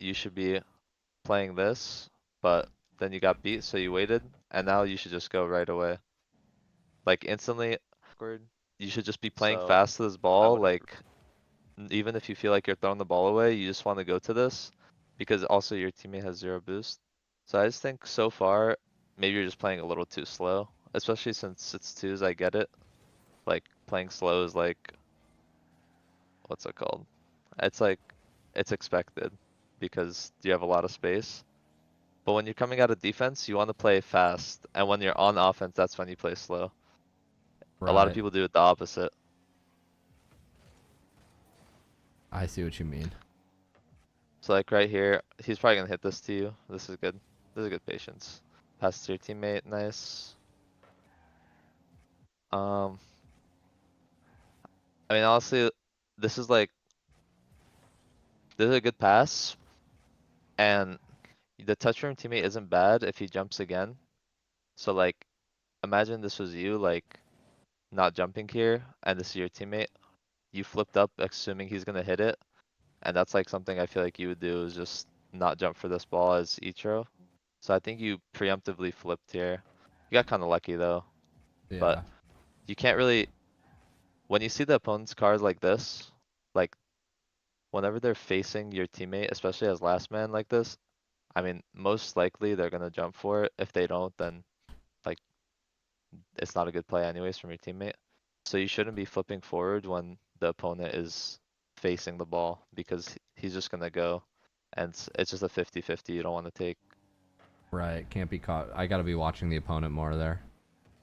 you should be playing this, but then you got beat, so you waited, and now you should just go right away. Like instantly, backward. You should just be playing So fast to this I ball, would like even if you feel like you're throwing the ball away, you just want to go to this because also your teammate has 0 boost. So I just think so far, maybe you're just playing a little too slow, especially since it's twos, I get it. Like playing slow is like, what's it called? It's like, it's expected because you have a lot of space. But when you're coming out of defense, you want to play fast. And when you're on offense, that's when you play slow. A lot of Right. people do it the opposite. I see what you mean. So like right here, he's probably gonna hit this to you. This is good. This is good patience. Pass to your teammate, nice. Um, I mean honestly, this is like, this is a good pass. And the touch room teammate isn't bad if he jumps again. So like, imagine this was you, like, not jumping here, and this is your teammate. You flipped up assuming he's gonna hit it. And that's like something I feel like you would do is just not jump for this ball as Ichiro. So I think you preemptively flipped here. You got kind of lucky though, but Yeah. you can't really, when you see the opponent's card like this, like whenever they're facing your teammate, especially as last man like this, I mean, most likely they're gonna jump for it. If they don't, then like it's not a good play anyways from your teammate. So you shouldn't be flipping forward when the opponent is facing the ball because he's just gonna go and it's just a 50-50 you don't want to take. Right. Can't be caught. I gotta be watching the opponent more there.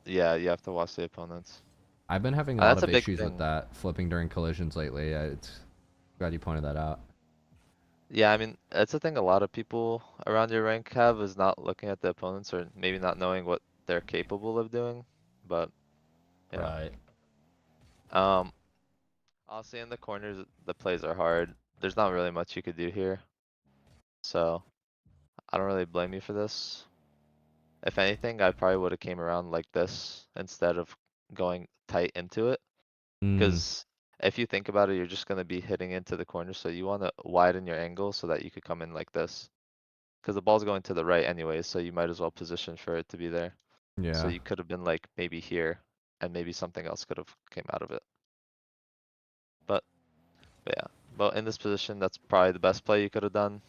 Yeah, you have to watch the opponents. I've been having a lot That's a of big issues with thing. that flipping during collisions lately. It's glad you pointed that out. Yeah, I mean, that's the thing a lot of people around your rank have is not looking at the opponents or maybe not knowing what they're capable of doing. But yeah. Right. Um, honestly, in the corners, the plays are hard. There's not really much you could do here. So I don't really blame you for this. If anything, I probably would have came around like this instead of going tight into it. Mm, Because if you think about it, you're just gonna be hitting into the corner, so you want to widen your angle so that you could come in like this. Because the ball's going to the right anyway, so you might as well position for it to be there. So yeah. you could have been like maybe here, and maybe something else could have came out of it. But, but yeah, well in this position, that's probably the best play you could have done,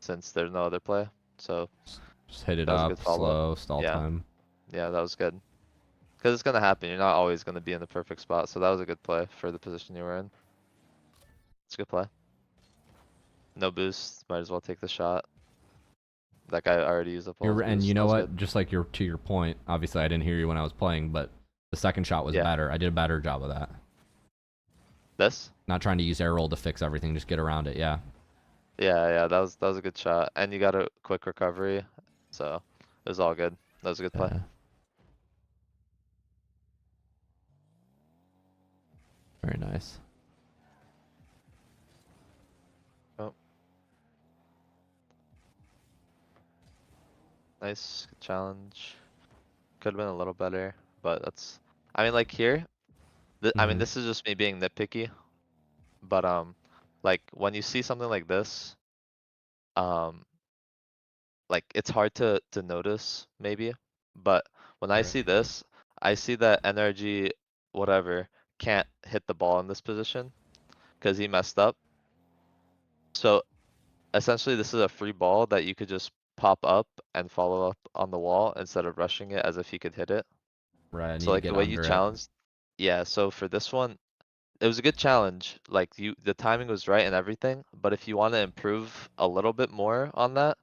since there's no other play. So Just hit it that was a good up, follow up. slow, stall Yeah, time. yeah, that was good. Because it's gonna happen. You're not always gonna be in the perfect spot. So that was a good play for the position you were in. It's a good play. No boost. Might as well take the shot. That guy already used up all his And you boost. That know was good. what? Just like to your point, obviously I didn't hear you when I was playing, but the second shot was Yeah. better. I did a better job of that. This? Not trying to use air roll to fix everything, just get around it. Yeah. Yeah, yeah. That was a good shot. And you got a quick recovery. So it was all good. That was a good play. Yeah. Very nice. Oh, nice. Good challenge. Could have been a little better, but that's. I mean, like here. I mean, Hmm. this is just me being nitpicky. But like when you see something like this, um, like it's hard to notice maybe, but when I Right. see this, I see that NRG whatever can't hit the ball in this position because he messed up. So essentially this is a free ball that you could just pop up and follow up on the wall instead of rushing it as if he could hit it. Right. I So need to like the get way you under it. challenged, yeah, so for this one, it was a good challenge. Like the timing was right and everything, but if you want to improve a little bit more on that,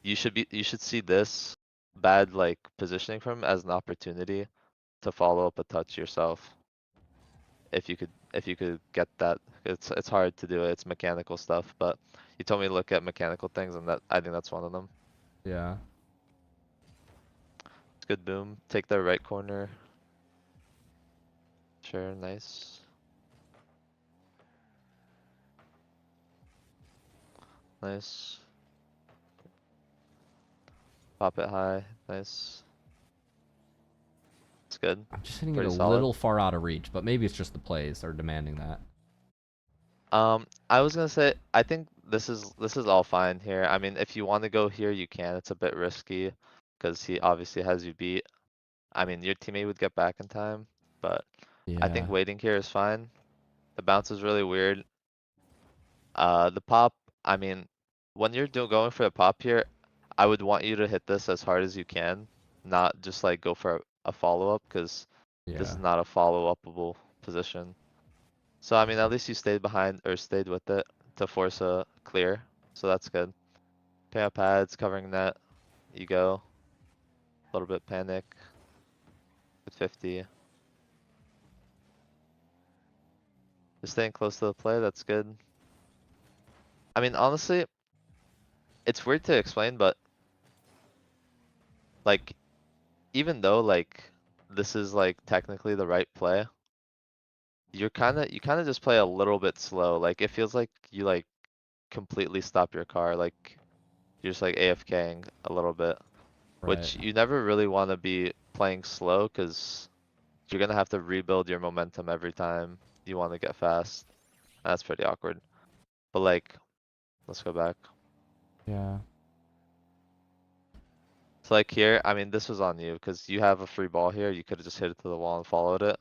you should see this bad like positioning from him as an opportunity to follow up a touch yourself. If you could get that. It's hard to do it. It's mechanical stuff, but you told me to look at mechanical things and that I think that's one of them. Yeah. It's good boom. Take the right corner. Sure, nice. Nice. Pop it high. Nice. It's good. I'm just hitting it Pretty a solid. little far out of reach, but maybe it's just the plays are demanding that. I was gonna say, I think this is all fine here. I mean, if you want to go here, you can. It's a bit risky because he obviously has you beat. I mean, your teammate would get back in time, but I Yeah. think waiting here is fine. The bounce is really weird. The pop, I mean, when you're going for the pop here, I would want you to hit this as hard as you can, not just like go for a follow-up, because this Yeah. is not a follow-upable position. So I mean, at least you stayed behind or stayed with it to force a clear, so that's good. Pay up pads, covering net, you go. A little bit panic with 50. Just staying close to the play, that's good. I mean, honestly, it's weird to explain, but like, even though like this is like technically the right play, you kinda just play a little bit slow. Like it feels like you like completely stop your car, like you're just like AFKing a little bit, Right. which you never really want to be playing slow because you're gonna have to rebuild your momentum every time you want to get fast. That's pretty awkward. But like, let's go back. Yeah. So like here, I mean, this was on you because you have a free ball here. You could have just hit it to the wall and followed it.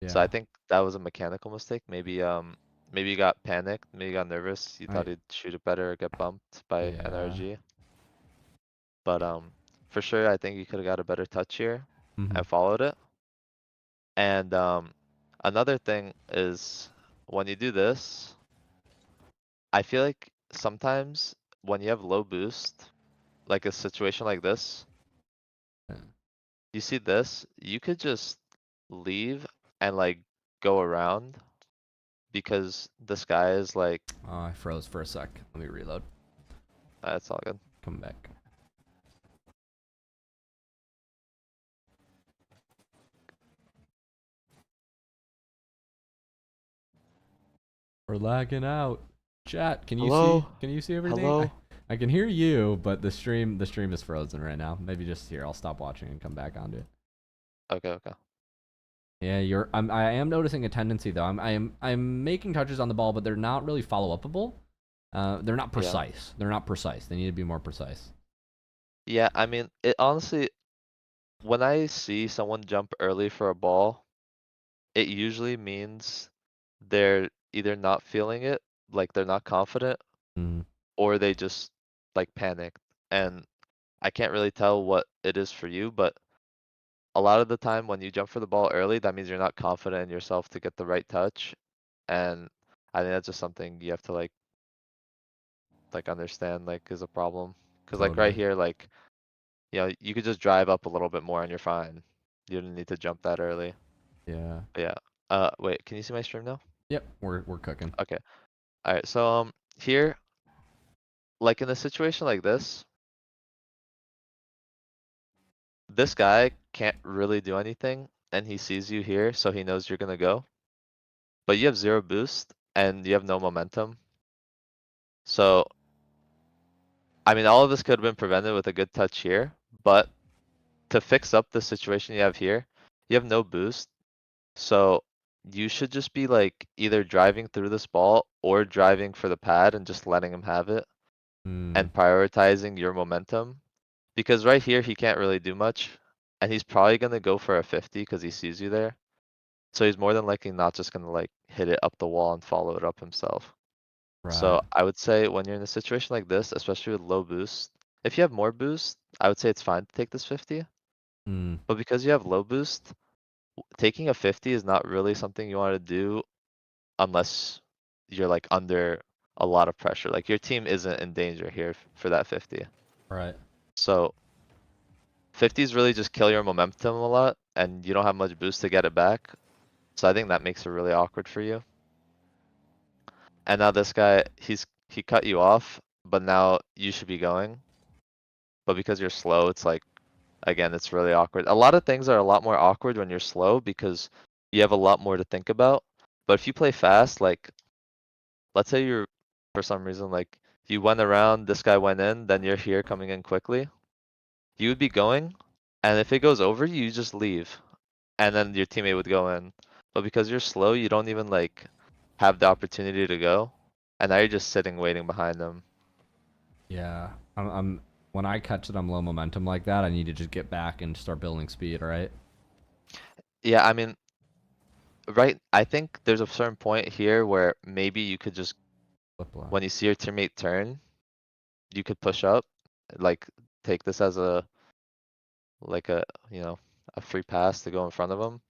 So I Yeah. think that was a mechanical mistake. Maybe you got panicked, maybe you got nervous. You I thought you'd shoot it better or get bumped by yeah. NRG. But for sure, I think you could have got a better touch here Mhm. and followed it. And another thing is when you do this, I feel like sometimes when you have low boost, like a situation like this, Yeah. you see this, you could just leave and like go around because this guy is like, Oh, I froze for a sec. Let me reload. it's all good. Come back. We're lagging out. Chat, Hello? can you see everything? Hello? I can hear you, but the stream is frozen right now. Maybe just here. I'll stop watching and come back onto it. Okay, okay. Yeah, I am noticing a tendency though. I'm making touches on the ball, but they're not really follow upable. They're not Yeah. precise. They're not precise. They need to be more precise. Yeah, I mean, it honestly, when I see someone jump early for a ball, it usually means they're either not feeling it, like they're not confident, Mm, or they just like panicked. And I can't really tell what it is for you, but a lot of the time when you jump for the ball early, that means you're not confident in yourself to get the right touch. And I think that's just something you have to like understand like is a problem. Cause like right totally. here, like, you know, you could just drive up a little bit more and you're fine. You don't need to jump that early. Yeah. But yeah. Wait, can you see my stream now? Yep. We're cooking. Okay. Alright, so here, like in a situation like this guy can't really do anything and he sees you here, so he knows you're gonna go. But you have zero boost and you have no momentum. So, I mean, all of this could have been prevented with a good touch here, but to fix up the situation you have here, you have no boost. So you should just be like either driving through this ball or driving for the pad and just letting him have it Mm, and prioritizing your momentum. Because right here, he can't really do much. And he's probably going to go for a 50 because he sees you there. So he's more than likely not just going to like hit it up the wall and follow it up himself. right. So I would say when you're in a situation like this, especially with low boost, if you have more boost, I would say it's fine to take this 50. Mm, But because you have low boost, taking a 50 is not really something you want to do unless you're like under a lot of pressure. Like your team isn't in danger here for that 50. right. So 50s really just kill your momentum a lot and you don't have much boost to get it back. So I think that makes it really awkward for you. And now this guy, he cut you off, but now you should be going. But because you're slow, it's like, again, it's really awkward. A lot of things are a lot more awkward when you're slow because you have a lot more to think about. But if you play fast, like let's say you're for some reason like you went around, this guy went in, then you're here coming in quickly. You would be going, and if it goes over you, you just leave, and then your teammate would go in. But because you're slow, you don't even like have the opportunity to go, and now you're just sitting waiting behind him. Yeah. I'm when I catch it, I'm low momentum like that. I need to just get back and start building speed, right? Yeah, I mean, right, I think there's a certain point here where maybe you could just, Flip left. when you see your teammate turn, you could push up, like take this as a, like a, you know, a free pass to go in front of him.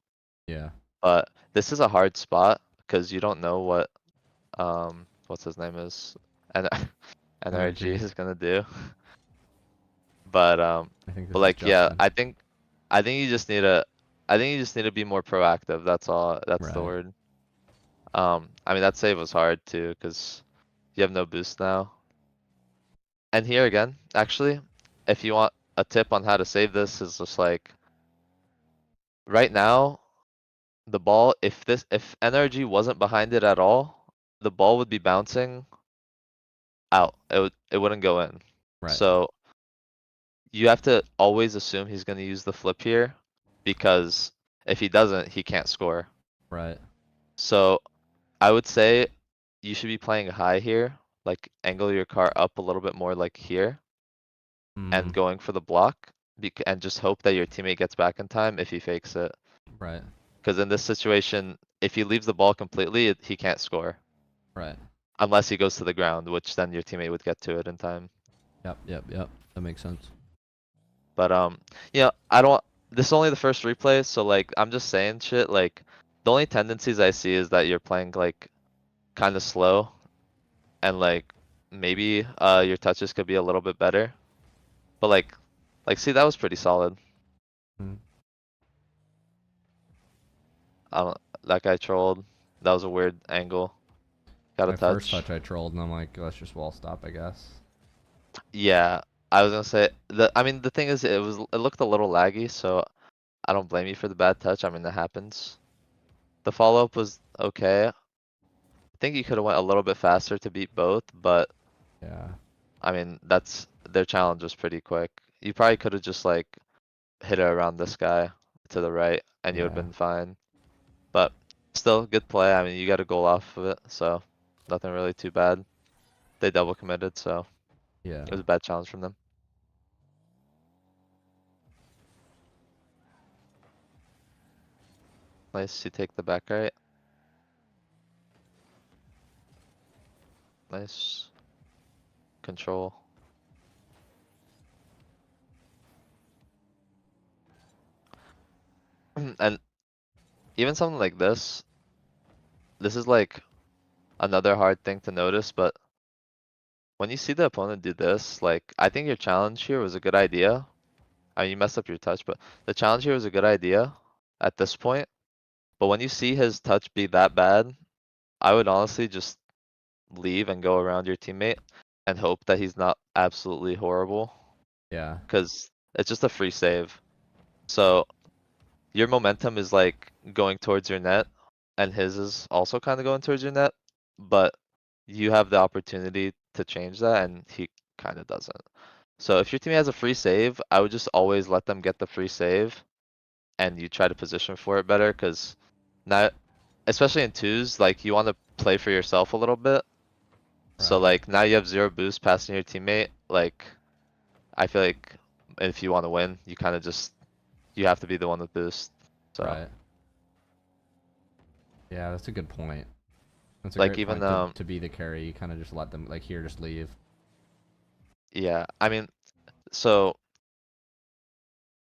Yeah. But this is a hard spot because you don't know what, what's his name is, and NRG Energy. is gonna do. But I think but this is like yeah, Justin. I think you just need to, I think you just need to be more proactive. That's all. That's the Right. word. I mean that save was hard too because you have no boost now. And here again, actually, if you want a tip on how to save this, is just like right now, the ball, if NRG wasn't behind it at all, the ball would be bouncing out. It wouldn't go in. Right. So you have to always assume he's gonna use the flip here because if he doesn't, he can't score. Right. So I would say you should be playing high here, like angle your car up a little bit more like here and Mm. going for the block and just hope that your teammate gets back in time if he fakes it. Right. Because in this situation, if he leaves the ball completely, he can't score Right. unless he goes to the ground, which then your teammate would get to it in time. Yep. Yep. Yep. That makes sense. But yeah, I don't. This is only the first replay, so like I'm just saying shit. Like the only tendencies I see is that you're playing like kind of slow, and like maybe your touches could be a little bit better. But like see that was pretty solid. Mm. I don't. That guy trolled. That was a weird angle. Got a My first touch. touch I trolled, and I'm like, let's just wall stop, I guess. Yeah, I was gonna say the. I mean the thing is, it looked a little laggy, so I don't blame you for the bad touch. I mean that happens. The follow up was okay. I think you could have went a little bit faster to beat both, but Yeah. I mean, that's their challenge was pretty quick. You probably could have just like hit it around this guy to the right and you would have Yeah. been fine. But still, good play. I mean, you got a goal off of it, so nothing really too bad. They double committed, so Yeah. it was a bad challenge from them. Nice, you take the back right. Nice. Control. And even something like this is like another hard thing to notice, but when you see the opponent do this, like, I think your challenge here was a good idea. I mean, you messed up your touch, but the challenge here was a good idea at this point. But when you see his touch be that bad, I would honestly just leave and go around your teammate and hope that he's not absolutely horrible, Yeah. because it's just a free save. So your momentum is like going towards your net, and his is also kind of going towards your net, but you have the opportunity to change that, and he kind of doesn't. So if your team has a free save, I would just always let them get the free save and you try to position for it better because now, especially in twos, like you want to play for yourself a little bit. So Right. like now you have zero boost passing your teammate. Like I feel like if you want to win, you kind of just, you have to be the one with boost. So Right. Yeah, that's a good point. That's a like great even point to be the carry. You kind of just let them like here, just leave. yeah, I mean, so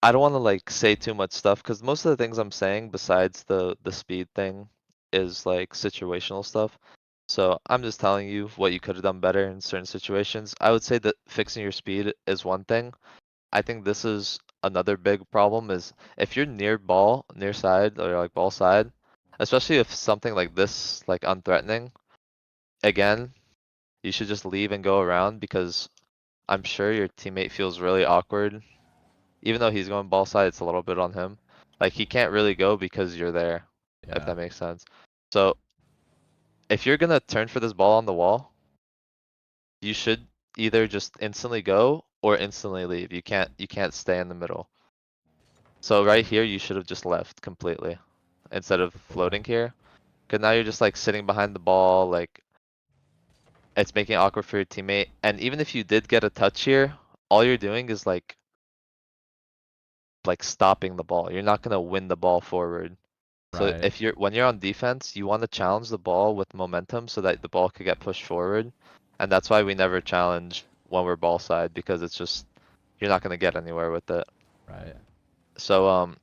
I don't want to like say too much stuff because most of the things I'm saying besides the speed thing is like situational stuff. So I'm just telling you what you could have done better in certain situations. I would say that fixing your speed is one thing. I think this is another big problem is if you're near ball, near side or like ball side, especially if something like this, like unthreatening, again, you should just leave and go around because I'm sure your teammate feels really awkward. Even though he's going ball side, it's a little bit on him. Like he can't really go because you're there, if Yeah. that makes sense. So if you're gonna turn for this ball on the wall, you should either just instantly go or instantly leave. You can't stay in the middle. So right here, you should have just left completely instead of Yeah. floating here. Cause now you're just like sitting behind the ball, like it's making it awkward for your teammate. And even if you did get a touch here, all you're doing is like stopping the ball. You're not gonna win the ball forward. So Right. if when you're on defense, you want to challenge the ball with momentum so that the ball could get pushed forward. And that's why we never challenge when we're ball side, because it's just you're not gonna get anywhere with it. Right. So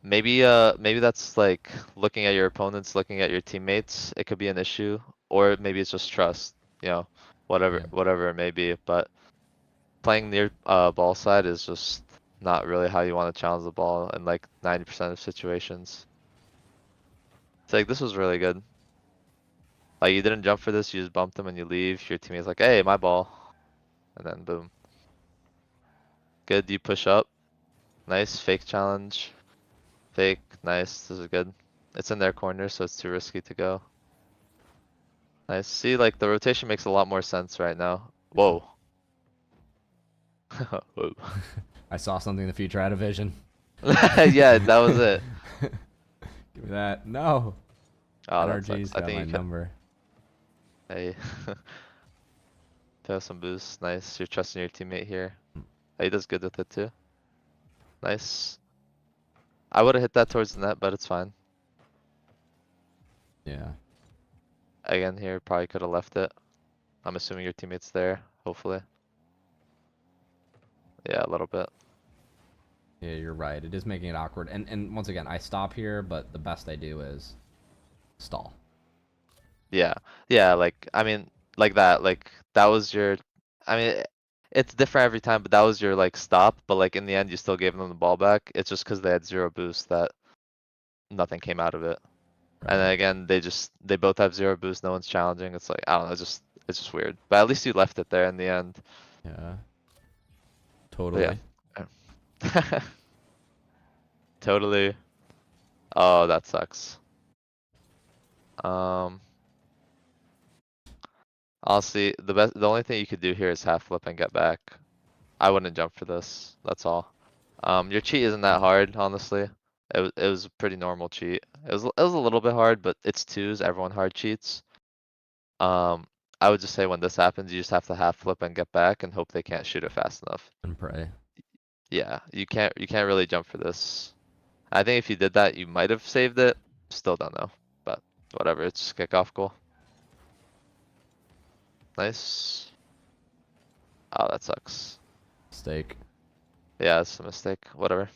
maybe that's like looking at your opponents, looking at your teammates, it could be an issue. Or maybe it's just trust, you know, Yeah. whatever it may be. But playing near ball side is just not really how you want to challenge the ball in like 90% of situations. It's like this was really good. Like you didn't jump for this, you just bumped them and you leave. Your teammate's like, hey, my ball. And then boom. Good, you push up. Nice, fake challenge. Fake, nice, this is good. It's in their corner, so it's too risky to go. Nice, see, like the rotation makes a lot more sense right now. Whoa. Whoa. I saw something in the future. I had a vision. Yeah, that was it. Give me that. No. Oh, that NRG's sucks. I got think my you could. number. Hey. Throw some boost. Nice. You're trusting your teammate here. Oh, he does good with it too. Nice. I would have hit that towards the net, but it's fine. Yeah. Again, here, probably could have left it. I'm assuming your teammate's there, hopefully. Yeah, a little bit. Yeah, you're right. It is making it awkward. And once again, I stop here, but the best I do is stall. Yeah. Yeah, like, I mean, like that. Like, that was your. I mean, it's different every time, but that was your, like, stop. But, like, in the end, you still gave them the ball back. It's just because they had zero boost that nothing came out of it. And then Right. again, they both have zero boost. No one's challenging. It's like, I don't know, it's just weird. But at least you left it there in the end. Yeah. But Totally. yeah. Totally. Oh, that sucks. Um, Honestly, the only thing you could do here is half flip and get back. I wouldn't jump for this. That's all. Your cheat isn't that hard, honestly. It was a pretty normal cheat. It was a little bit hard, but it's twos. Everyone hard cheats. Um, I would just say when this happens, you just have to half flip and get back and hope they can't shoot it fast enough. And pray. Yeah, you can't really jump for this. I think if you did that, you might have saved it. Still don't know, but whatever. It's just kickoff goal. Nice. Oh, that sucks. Mistake. Yeah, it's a mistake. Whatever.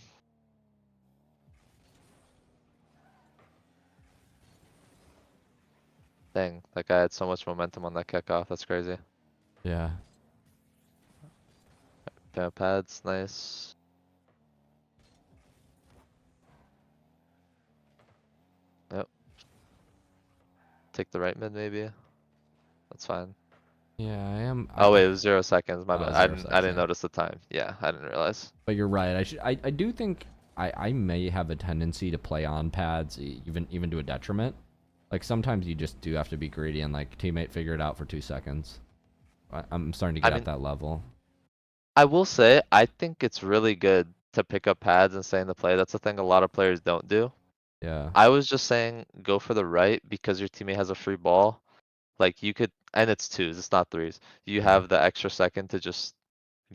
Dang, that guy had so much momentum on that kickoff. That's crazy. Yeah. Yeah, pads, nice. Yep. Take the right mid maybe. That's fine. Yeah, I am. Oh wait, it was 0 seconds. My bad. I Zero didn't. seconds. I didn't Yeah. notice the time. Yeah, I didn't realize. But you're right. I do think I may have a tendency to play on pads, even to a detriment. Like sometimes you just do have to be greedy and like teammate figure it out for 2 seconds. I'm starting to I get at mean, that level. I will say I think it's really good to pick up pads and stay in the play. That's the thing a lot of players don't do. Yeah. I was just saying go for the right because your teammate has a free ball. Like you could, and it's twos, it's not threes. You Yeah. have the extra second to just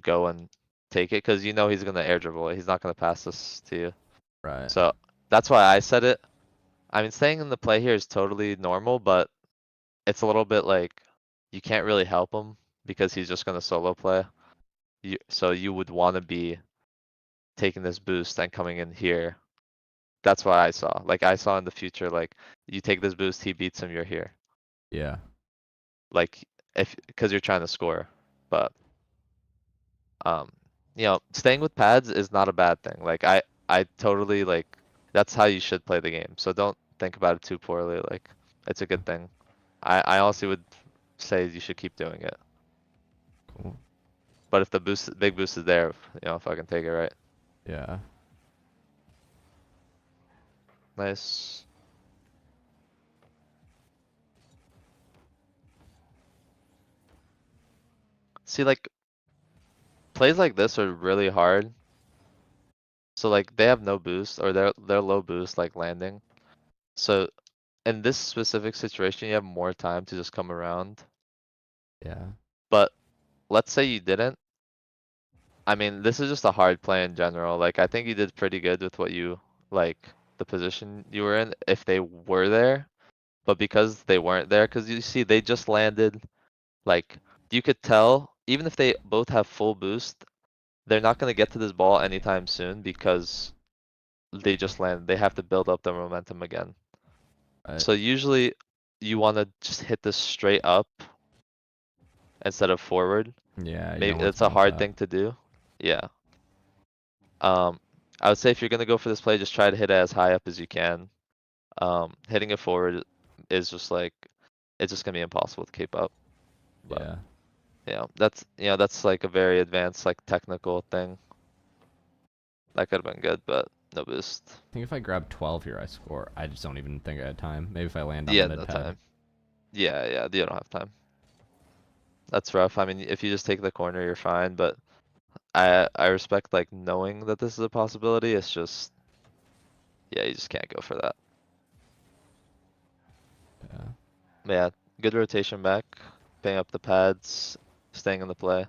go and take it because you know he's gonna air dribble it. He's not gonna pass this to you. Right. So that's why I said it. I mean, staying in the play here is totally normal, but it's a little bit like you can't really help him because he's just gonna solo play. So you would want to be taking this boost and coming in here. That's what I saw. Like I saw in the future, like you take this boost, he beats him, you're here. Yeah. Like if because you're trying to score, but um, staying with pads is not a bad thing. Like I totally like that's how you should play the game. So don't think about it too poorly. Like it's a good thing. I honestly would say you should keep doing it. Cool. But if the big boost is there, if I can take it right. Yeah. Nice. See, like plays like this are really hard. So like they have no boost or they're low boost like landing. So in this specific situation, you have more time to just come around. Yeah. But let's say you didn't. I mean, this is just a hard play in general. Like, I think you did pretty good with what you, like, the position you were in, if they were there. But because they weren't there, because you see, they just landed, like, you could tell, even if they both have full boost, they're not gonna get to this ball anytime soon because they just landed. They have to build up their momentum again. Right. So usually you wanna just hit this straight up instead of forward. Yeah, you Maybe don't want to it's a bump hard that. thing to do. Yeah. Um, I would say if you're gonna go for this play, just try to hit it as high up as you can. Hitting it forward is just like, it's just gonna be impossible to keep up. But Yeah. that's like a very advanced, like technical thing. That could have been good, but no boost. I think if I grab 12 here, I score. I just don't even think I had time. Maybe if I land on the Yeah, mid no pad. time. Yeah, you don't have time. That's rough. I mean, if you just take the corner, you're fine, but I respect like knowing that this is a possibility. It's just, yeah, you just can't go for that. Yeah. Yeah, good rotation back, paying up the pads, staying in the play.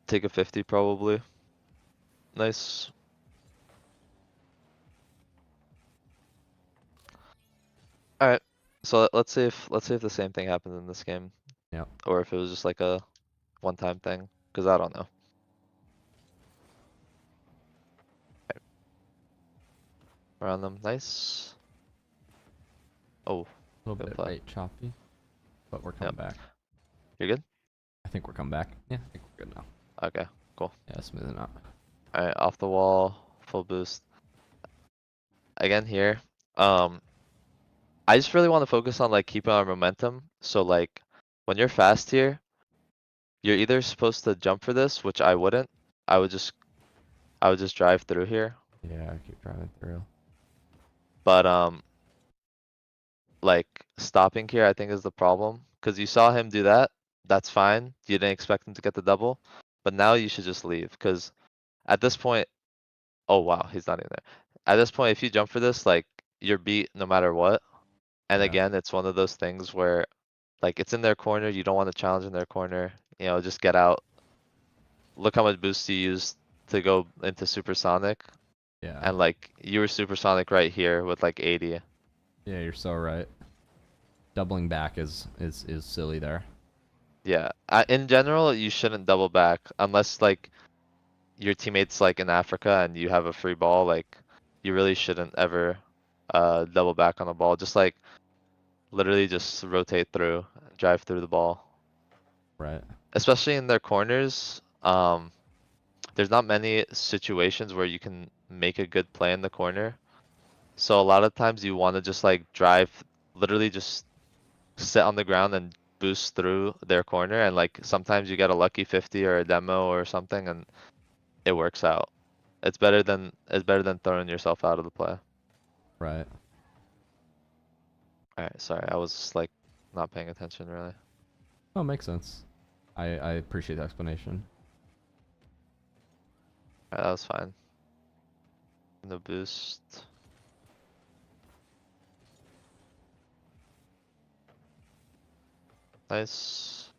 Take a 50 probably. Nice. Alright. So let's see if the same thing happens in this game. Yep. Or if it was just like a one-time thing. Cause I don't know. Around them. Nice. Oh, A little good bit play. right choppy, but we're coming Yep. back. You're good? I think we're coming back. Yeah, I think we're good now. Okay, cool. Yeah, smoothing out. Alright, off the wall, full boost. Again here. Um, I just really want to focus on like keeping our momentum. So like when you're fast here, you're either supposed to jump for this, which I wouldn't. I would just I would just drive through here. Yeah, keep driving through. But like stopping here I think is the problem. Cause you saw him do that. That's fine. You didn't expect him to get the double. But now you should just leave. Cause at this point, oh wow, he's not in there. At this point, if you jump for this, like you're beat no matter what. And Yeah. again, it's one of those things where like it's in their corner, you don't want to challenge in their corner, just get out. Look how much boost you used to go into supersonic. Yeah. And like you were supersonic right here with like 80. Yeah, you're so right. Doubling back is silly there. Yeah, in general, you shouldn't double back unless like your teammates like in Africa and you have a free ball, like you really shouldn't ever double back on the ball. Just like literally just rotate through, drive through the ball. Right. Especially in their corners, there's not many situations where you can make a good play in the corner. So a lot of times you want to just like drive, literally just sit on the ground and boost through their corner, and like sometimes you get a lucky 50 or a demo or something and it works out. It's better than throwing yourself out of the play. Right. Alright, sorry, I was like not paying attention really. Oh, makes sense. I appreciate the explanation. Alright, that was fine. No boost. Nice.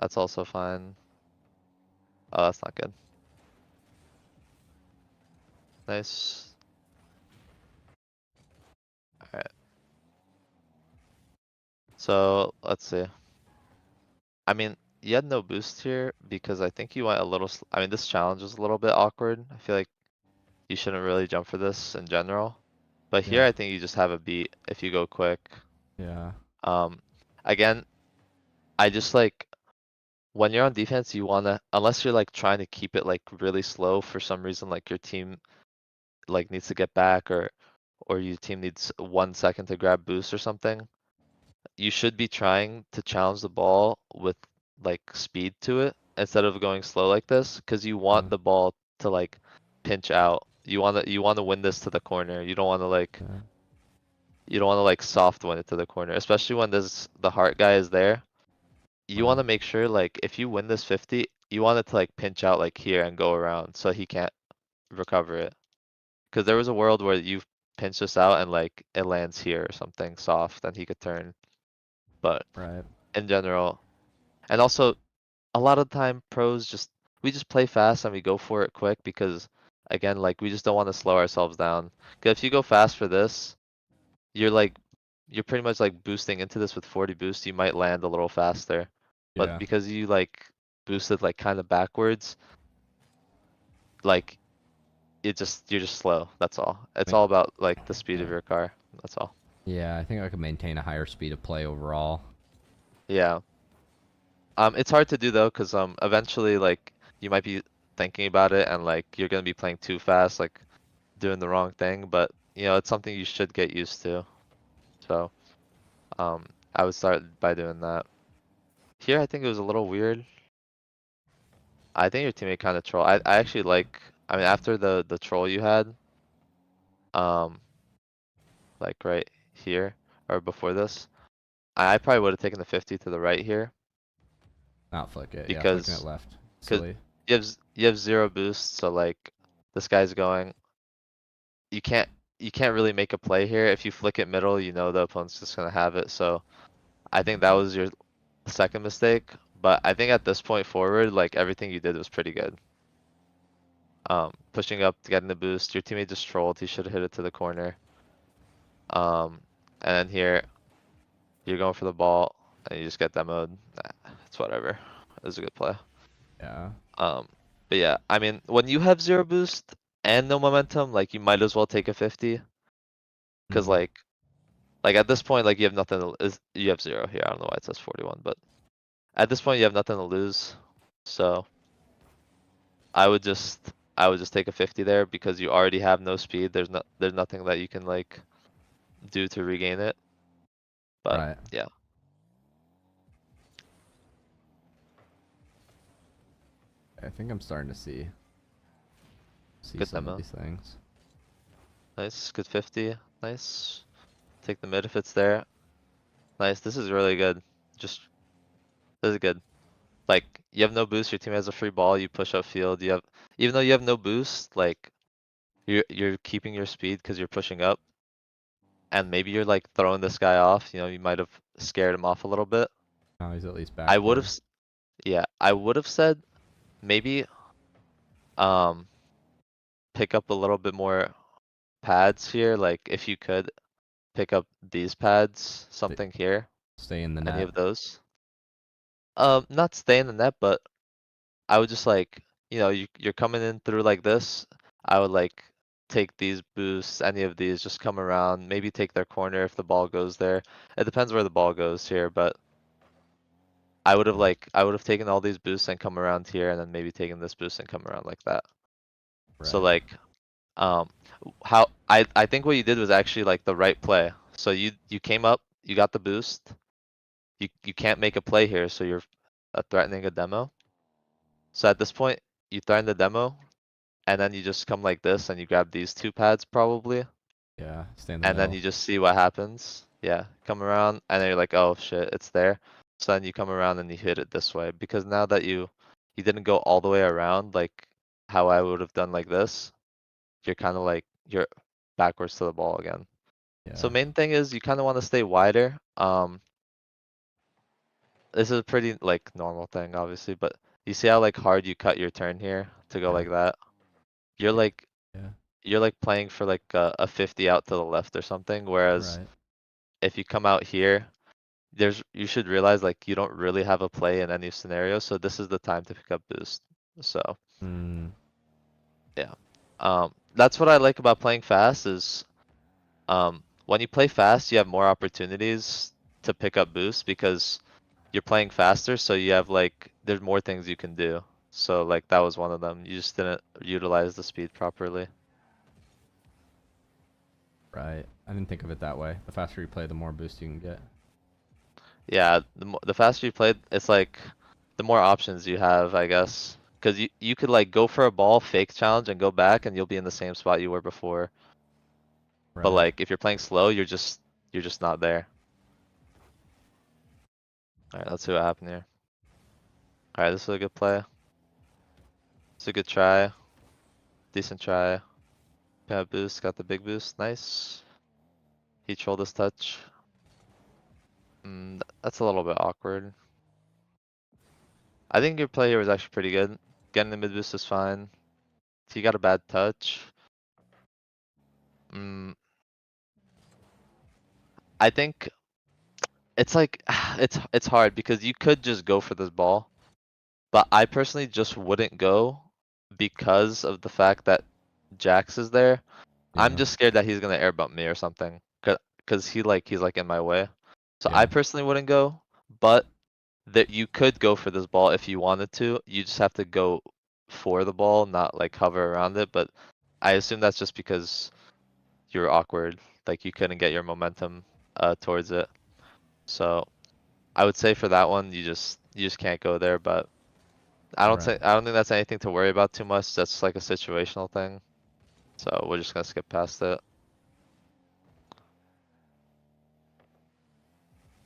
That's also fine. Oh, that's not good. Nice. Alright. So let's see. I mean, you had no boost here because I think you went a little. I mean, this challenge was a little bit awkward. I feel like you shouldn't really jump for this in general. But here, Yeah. I think you just have a beat if you go quick. Yeah. Um, again, I just like when you're on defense, you wanna, unless you're like trying to keep it like really slow for some reason, like your team like needs to get back or your team needs 1 second to grab boost or something. You should be trying to challenge the ball with like speed to it instead of going slow like this, because you want Mm, the ball to like pinch out. You wanna win this to the corner. yeah. You don't wanna like soft win it to the corner, especially when the heart guy is there. You Right. wanna make sure like if you win this 50, you want it to like pinch out like here and go around so he can't recover it. Because there was a world where pinch this out and like it lands here or something soft and he could turn. But Right. in general, and also a lot of the time pros we just play fast and we go for it quick because again, like we just don't want to slow ourselves down. Cause if you go fast for this, you're like, you're pretty much like boosting into this with 40 boost, you might land a little faster. But Yeah. because you like boosted like kind of backwards, like you're just slow. That's all. It's Ma- all about like the speed of Yeah. your car. That's all. Yeah, I think I could maintain a higher speed of play overall. Yeah. It's hard to do though, cause eventually like you might be thinking about it and like you're gonna be playing too fast, like doing the wrong thing. But you know, it's something you should get used to. So um, I would start by doing that. Here, I think it was a little weird. I think your teammate kind of troll. I actually like. I mean, after the troll you had, um, like right here or before this, I probably would have taken the 50 to the right here Not flick it. Yeah, flicking it because left. cause Silly. you have zero boost. So like this guy's going. You can't you can't really make a play here. If you flick it middle, you know the opponent's just gonna have it. So I think that was your second mistake. But I think at this point forward, like everything you did was pretty good. Pushing up, getting the boost. Your teammate just trolled. He should have hit it to the corner. Um, and then here, you're going for the ball, and you just get demoed. Nah, it's whatever. It was a good play. Yeah. Um, but yeah, I mean, when you have zero boost and no momentum, like you might as well take a 50, cause Mm. like at this point, like you have nothing to, you have zero here. I don't know why it says 41, but at this point you have nothing to lose. So I would just, I would just take a 50 there because you already have no speed. There's nothing that you can like do to regain it. But Right. yeah, I think I'm starting to see good some of demo. these things. Nice, good 50. Nice. Take the mid if it's there. Nice. This is really good. Just, this is good. Like, you have no boost, your team has a free ball, you push up field, you have, even though you have no boost, like, you're keeping your speed because you're pushing up. And maybe you're like throwing this guy off, you know, you might have scared him off a little bit. Now he's at least I would have, backboard. yeah, I would have said maybe, um, pick up a little bit more pads here, like if you could pick up these pads, Stay, something here, stay in the any net. of those. Not stay in the net, but I would just like, you know, you're coming in through like this. I would like take these boosts, any of these, just come around, maybe take their corner if the ball goes there. It depends where the ball goes here, but I would have taken all these boosts and come around here and then maybe taken this boost and come around like that. So Right. like, um, how I think what you did was actually like the right play. So you came up, you got the boost. You can't make a play here, so you're threatening a demo. So at this point, you threaten the demo, and then you just come like this and you grab these two pads probably, Yeah. Stay in the and then middle. you just see what happens. Yeah, come around and then you're like, oh shit, it's there. So then you come around and you hit it this way because now that you didn't go all the way around like how I would have done like this, you're kind of like you're backwards to the ball again. So Yeah. main thing is you kind of want to stay wider. This is a pretty like normal thing obviously, but you see how like hard you cut your turn here to go Yeah. like that? You're Yeah. like Yeah. you're like playing for like a 50 out to the left or something, whereas Right. if you come out here, you should realize like you don't really have a play in any scenario, so this is the time to pick up boost. So Mm. yeah. That's what I like about playing fast is when you play fast you have more opportunities to pick up boost because you're playing faster, so you have like there's more things you can do. So like that was one of them. You just didn't utilize the speed properly. Right. I didn't think of it that way. The faster you play, the more boost you can get. Yeah, the faster you play, it's like the more options you have, I guess. Cause you could like go for a ball, fake challenge and go back and you'll be in the same spot you were before. But Right. like if you're playing slow, you're just not there. Alright, let's see what happened here. Alright, this is a good play. It's a good try. Decent try. Pad boost, got the big boost, nice. He trolled his touch. That's a little bit awkward. I think your play here was actually pretty good. Getting the mid boost is fine. If you got a bad touch. I think it's like, it's hard because you could just go for this ball. But I personally just wouldn't go because of the fact that Jax is there. I'm Yeah. just scared that he's gonna air bump me or something. Cause he's like in my way. So I Yeah. personally wouldn't go, but that you could go for this ball if you wanted to. You just have to go for the ball, not like hover around it. But I assume that's just because you're awkward. Like you couldn't get your momentum towards it. So I would say for that one, you just can't go there. But Right. I don't think that's anything to worry about too much. That's like a situational thing. So we're just gonna skip past it.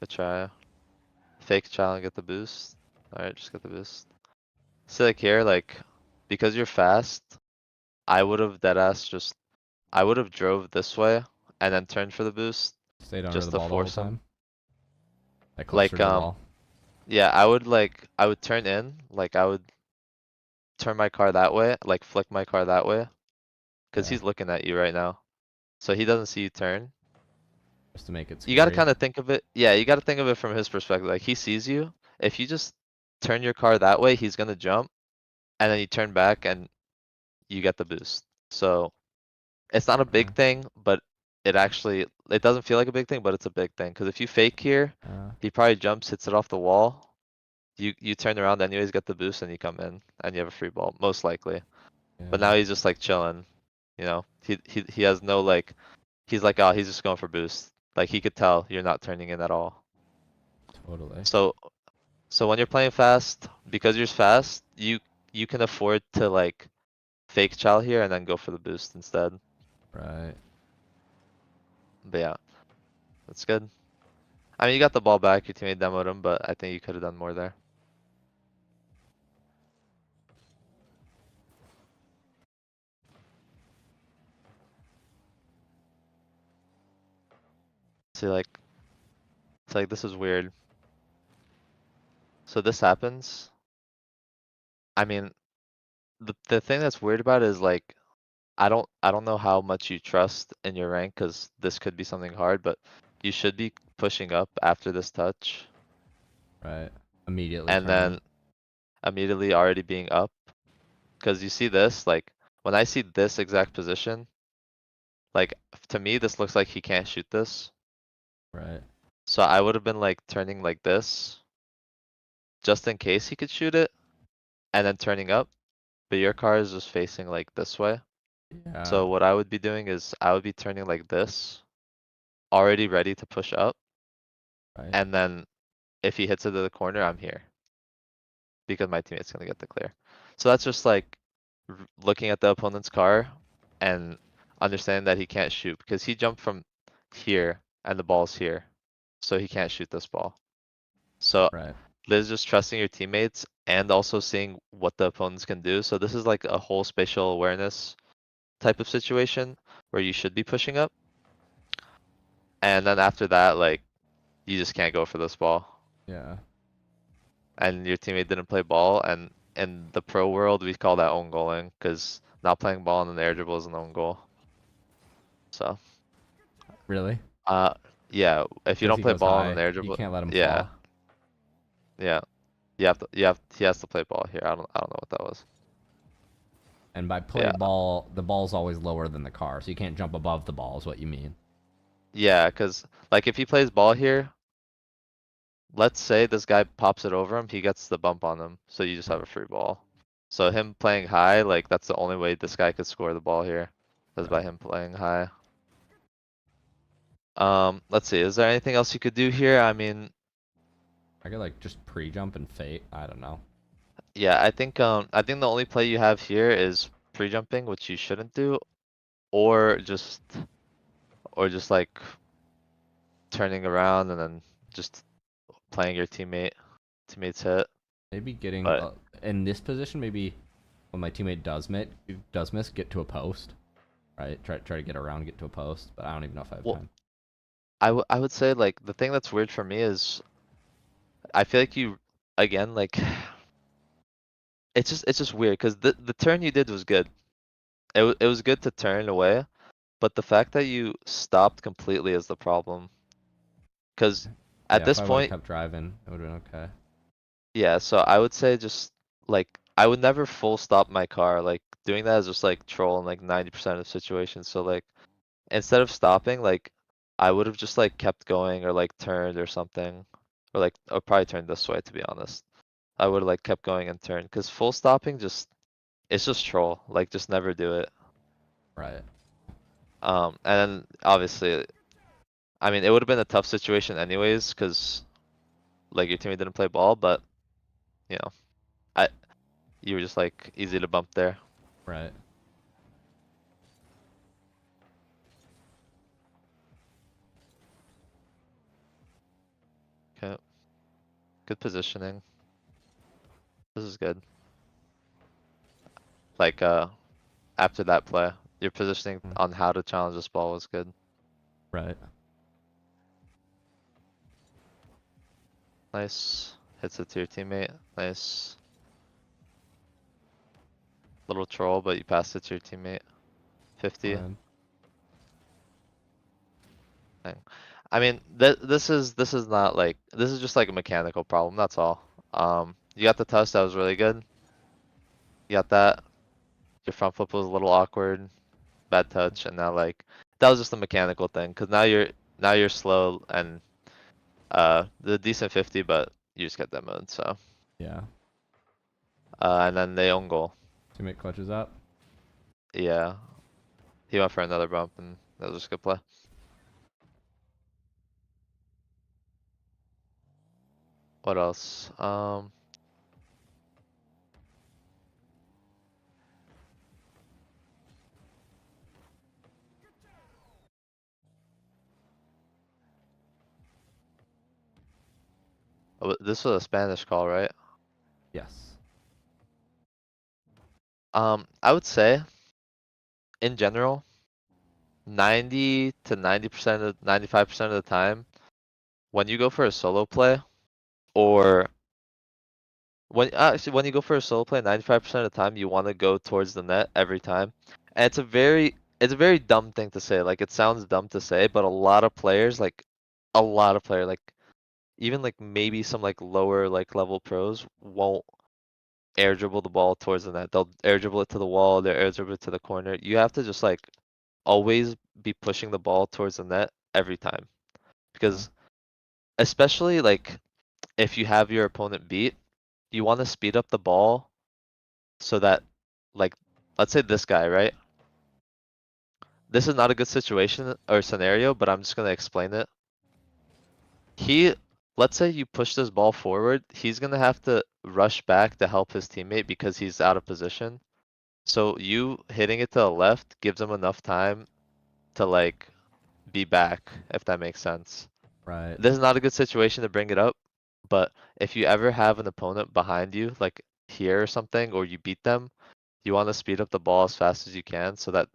Good try. Fake child and get the boost. Alright, just get the boost. See like here, like, because you're fast, I would have deadass just, I would have drove this way and then turned for the boost Stayed under just the to ball the whole force him. time. Like closer Like, to the ball. yeah, I would turn in, like I would turn my car that way, like flick my car that way. Cause Yeah. he's looking at you right now. So he doesn't see you turn. Just to make it You gotta scary. kinda think of it, yeah, you gotta think of it from his perspective. Like he sees you. If you just turn your car that way, he's gonna jump. And then you turn back and you get the boost. So it's not a big thing, but it doesn't feel like a big thing, but it's a big thing. Cause if you fake here, Uh, he probably jumps, hits it off the wall. You turn around anyways, get the boost and you come in and you have a free ball, most likely. But yeah. now he's just like chilling, you know, he has no like, he's like, oh, he's just going for boost. Like he could tell you're not turning in at all. Totally. So, so when you're playing fast, because you're fast, you can afford to like fake child here and then go for the boost instead. Right. But yeah, that's good. I mean, you got the ball back, your teammate demoed him, but I think you could have done more there. See, it's like this is weird. So this happens. I mean, the thing that's weird about it is like, I don't know how much you trust in your rank, cause this could be something hard, but you should be pushing up after this touch, Right. Immediately and turning. then immediately already being up. Cause you see this, like, when I see this exact position, like, to me, this looks like he can't shoot this. Right. So I would have been like turning like this, just in case he could shoot it, and then turning up, but your car is just facing like this way. Yeah. So what I would be doing is I would be turning like this, already ready to push up, Right. and then if he hits it to the corner, I'm here. Because my teammate's gonna get the clear. So that's just like looking at the opponent's car and understanding that he can't shoot because he jumped from here and the ball's here. So he can't shoot this ball. So Right. Liz just trusting your teammates and also seeing what the opponents can do. So this is like a whole spatial awareness type of situation where you should be pushing up. And then after that, like you just can't go for this ball. Yeah. And your teammate didn't play ball. And in the pro world, we call that own goaling because not playing ball in the air dribble is an own goal. So, Really? uh, yeah, if you Because don't he play goes ball in high. an air You dribble, can't let him yeah, fall. yeah, he has to play ball here. I don't know what that was. And by But play yeah, ball, the ball's always lower than the car, so you can't jump above the ball. Is what you mean? yeah, because like if he plays ball here, let's say this guy pops it over him, he gets the bump on him, so you just have a free ball. So him playing high, like that's the only way this guy could score the ball here, is by Right. him playing high. Let's see, is there anything else you could do here? I mean, I could like just pre-jump and fate. I don't know. yeah, I think the only play you have here is pre-jumping, which you shouldn't do, or just like turning around and then just playing your teammate's hit. Maybe getting But in this position. Maybe when my teammate does miss, get to a post. right? Try to get around, get to a post, but I don't even know if I have Well, time. I would say like the thing that's weird for me is I feel like you again like it's just weird because the turn you did was good. It was good to turn away, but the fact that you stopped completely is the problem. Because at Yeah, if this I would have point, kept driving, it would have been okay. yeah. So I would say just like I would never full stop my car. Like doing that is just like troll in like 90% of situations. So like instead of stopping, like I would have just like kept going or like turned or something, or like or probably turned this way to be honest. I would have like kept going and turned because full stopping just it's just troll. Like just never do it. Right. And then obviously, I mean, it would have been a tough situation anyways, because like your teammate didn't play ball, but you know, I you were just like easy to bump there. Right. Okay, good positioning. This is good. Like after that play, your positioning Mm. on how to challenge this ball was good. Right. Nice. Hits it to your teammate. Nice. Little troll, but you passed it to your teammate. 50. Fine. Thing. I mean, this is not like this is just like a mechanical problem. That's all. You got the touch. That was really good. You got that. Your front flip was a little awkward, bad touch, and now like that was just a mechanical thing. Cause now you're slow and the decent 50, but you just get that mode. So Yeah. and then they own goal. Teammate clutches up. Yeah, he went for another bump and that was just a good play. What else? This was a Spanish call, right? Yes. I would say in general, 90 to 90% of 95% of the time, when you go for a solo play, or when actually when you go for a solo play, 95% of the time you want to go towards the net every time. And it's a very dumb thing to say. Like it sounds dumb to say, but a lot of players, like a lot of players, like even like maybe some like lower like level pros won't air dribble the ball towards the net. They'll air dribble it to the wall, they'll air dribble it to the corner. You have to just like always be pushing the ball towards the net every time. Uh, Because especially like if you have your opponent beat, you want to speed up the ball so that like let's say this guy, right? This is not a good situation or scenario, but I'm just gonna explain it. He let's say you push this ball forward, he's gonna have to rush back to help his teammate because he's out of position. So you hitting it to the left gives him enough time to like be back, if that makes sense. right. This is not a good situation to bring it up, but if you ever have an opponent behind you, like here or something, or you beat them, you want to speed up the ball as fast as you can so that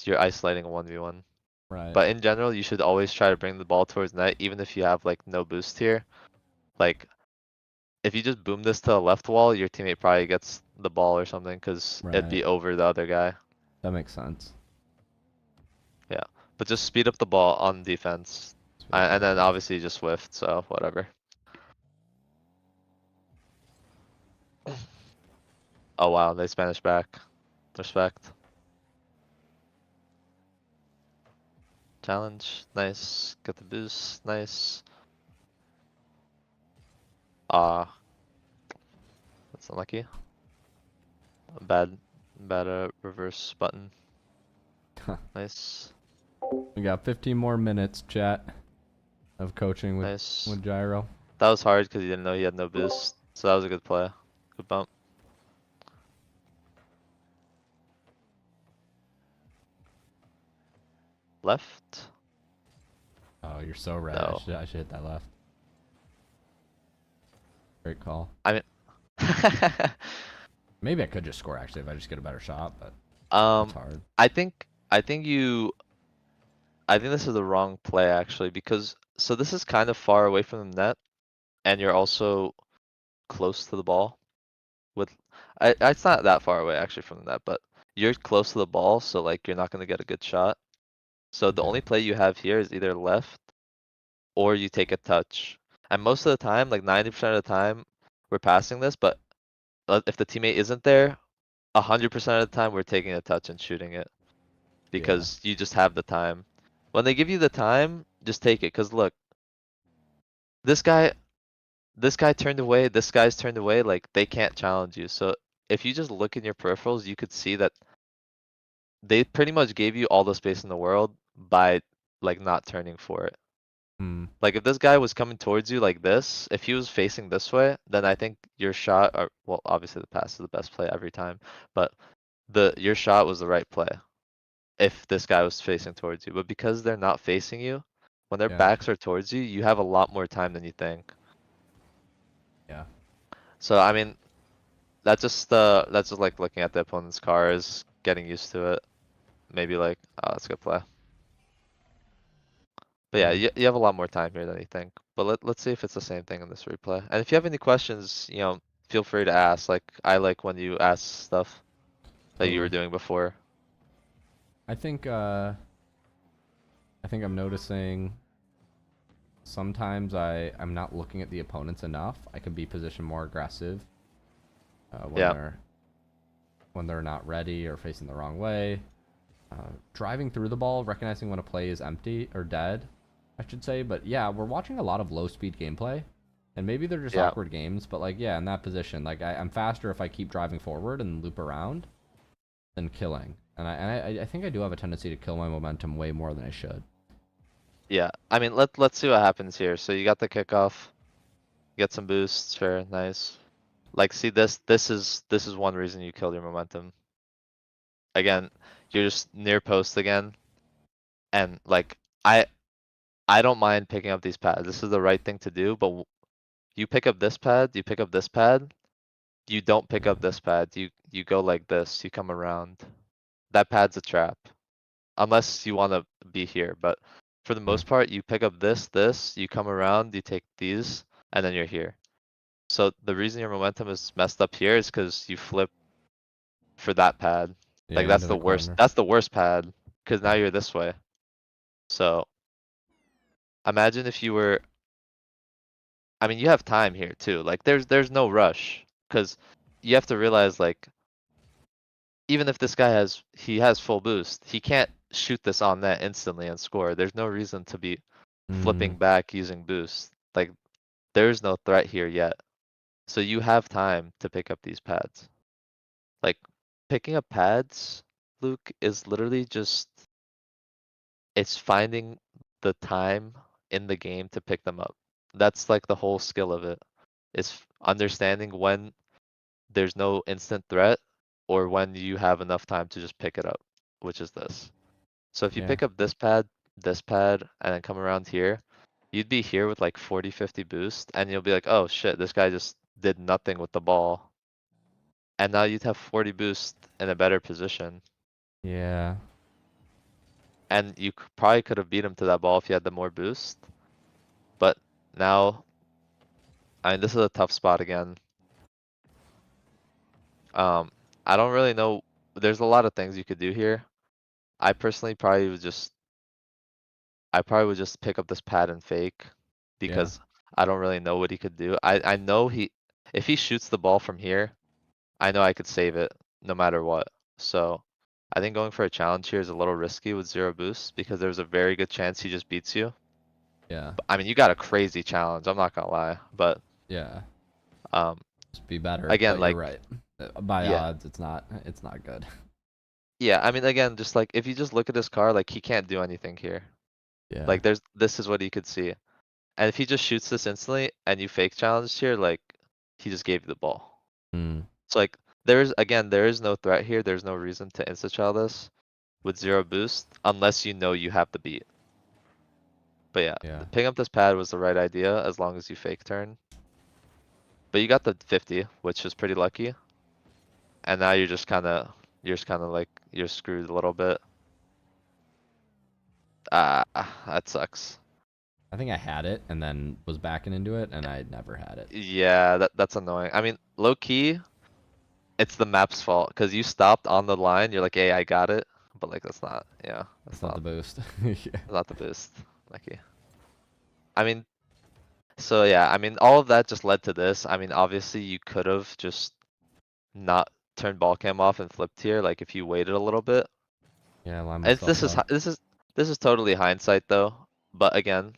you're isolating a 1v1. Right. But in general, you should always try to bring the ball towards net, even if you have like no boost here. Like if you just boom this to the left wall, your teammate probably gets the ball or something because it'd Right. be over the other guy. That makes sense. Yeah, but just speed up the ball on defense, Speed up and then defense. obviously just whiffed. So whatever. Oh wow, they Spanish back. Respect. Challenge. Nice. Get the boost. Nice. Ah, that's unlucky. Bad, bad reverse button. Nice. We got 15 more minutes, chat, of coaching Nice. with Gyro. That was hard because he didn't know he had no boost. So that was a good play. Good bump. Left? Oh, you're so right. No. I should hit that left. Great call. I mean, Maybe I could just score actually if I just get a better shot, but That's Um, hard. I think I think you I think this is the wrong play actually because so this is kind of far away from the net and you're also close to the ball with it's not that far away actually from the net, but you're close to the ball, so like you're not gonna get a good shot. So the Yeah. only play you have here is either left or you take a touch. And most of the time, like 90% of the time, we're passing this, but if the teammate isn't there, 100% of the time we're taking a touch and shooting it Yeah. because you just have the time. When they give you the time, just take it. Cause look, this guy, this guy turned away, this guy's turned away, like they can't challenge you. So if you just look in your peripherals, you could see that they pretty much gave you all the space in the world by like not turning for it. Hmm. Like if this guy was coming towards you like this, if he was facing this way, then I think your shot, or well, obviously the pass is the best play every time, but your shot was the right play if this guy was facing towards you. But because they're not facing you, when their Yeah. backs are towards you, you have a lot more time than you think. Yeah. So I mean, that's just like looking at the opponent's cars, getting used to it. Maybe like, oh, that's a good play. But yeah, Yeah. you have a lot more time here than you think. But let's see if it's the same thing in this replay. And if you have any questions, feel free to ask. Like I like when you ask stuff that you were Totally. doing before. I think I think I'm noticing sometimes I'm not looking at the opponents enough. I can be positioned more aggressive Yeah, when they're not ready or facing the wrong way. Driving through the ball, recognizing when a play is empty or dead, I should say. But yeah, we're watching a lot of low speed gameplay, and maybe they're just yeah, awkward games. But like, yeah, in that position, like I'm faster if I keep driving forward and loop around than killing. And I think I do have a tendency to kill my momentum way more than I should. yeah. I mean, let's see what happens here. So you got the kickoff, get some boosts, fair, nice. Like, see this is one reason you killed your momentum. Again, you're just near post again, and like I I don't mind picking up these pads. This is the right thing to do, but you pick up this pad, you pick up this pad, you don't pick Yeah. up this pad. You go like this, you come around. That pad's a trap. Unless you want to be here, but for the Yeah. most part, you pick up this, you come around, you take these, and then you're here. So the reason your momentum is messed up here is because you flip for that pad. Like Yeah, into the corner. that's the worst pad, because now Yeah. you're this way. So imagine if you were, I mean, you have time here too. Like there's no rush, because you have to realize like even if this guy has full boost, he can't shoot this on net instantly and score. There's no reason to be Mm, flipping back using boost. Like there's no threat here yet. So you have time to pick up these pads. Like picking up pads, Luke, is literally just it's finding the time in the game to pick them up. That's like the whole skill of it. Is understanding when there's no instant threat or when you have enough time to just pick it up, which is this. So if you yeah. pick up this pad, and then come around here, you'd be here with like 40, 50 boost, and you'll be like, oh shit, this guy just did nothing with the ball. And now you'd have 40 boost in a better position. Yeah. And you probably could have beat him to that ball if you had the more boost. But now, I mean, this is a tough spot again. Um, I don't really know. There's a lot of things you could do here. I personally probably would just I probably would just pick up this pad and fake Yeah. because I don't really know what he could do. I know if he shoots the ball from here, I know I could save it no matter what. So I think going for a challenge here is a little risky with zero boost because there's a very good chance he just beats you. Yeah. But, I mean, you got a crazy challenge, I'm not gonna lie. But Yeah. um Just be better, again, but you're like right. By yeah. odds, it's not good. Yeah, I mean again, just like if you just look at his car, like he can't do anything here. Yeah. Like this is what he could see. And if he just shoots this instantly and you fake challenged here, like he just gave you the ball. Mm, So like there is no threat here. There's no reason to insta child this with zero boost unless you know you have the beat. But yeah, yeah. picking up this pad was the right idea as long as you fake turn. But you got the 50, which is pretty lucky. And now you're just kind of you're just kind of like, you're screwed a little bit. That sucks. I think I had it and then was backing into it, and I never had it. Yeah, that's annoying. I mean, low key, it's the map's fault because you stopped on the line. You're like, hey, I got it, but like that's not. Yeah, That's that's not the boost. Yeah. not the boost. Lucky. I mean, so yeah, I mean, all of that just led to this. I mean, obviously you could have just not turned ball cam off and flipped here, like if you waited a little bit. Yeah, I line It's myself up. this is totally hindsight though. But again,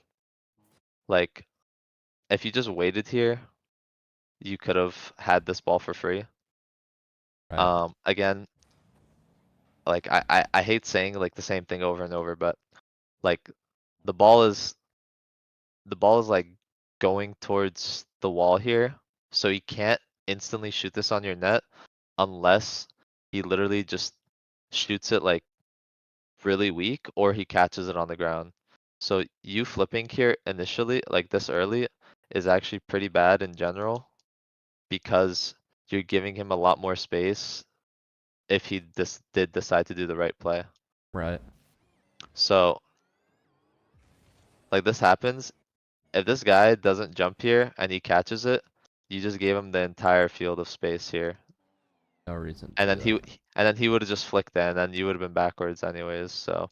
like if you just waited here, you could have had this ball for free. Right. Again, like I hate saying like the same thing over and over, but like the ball is the ball is like going towards the wall here, so you can't instantly shoot this on your net unless he literally just shoots it like really weak or he catches it on the ground. So you flipping here initially, like this early, is actually pretty bad in general because you're giving him a lot more space if he did decide to do the right play. Right. So like this happens, if this guy doesn't jump here and he catches it, you just gave him the entire field of space here. No reason to And do then that. and then he would have just flicked in and then you would have been backwards anyways, so.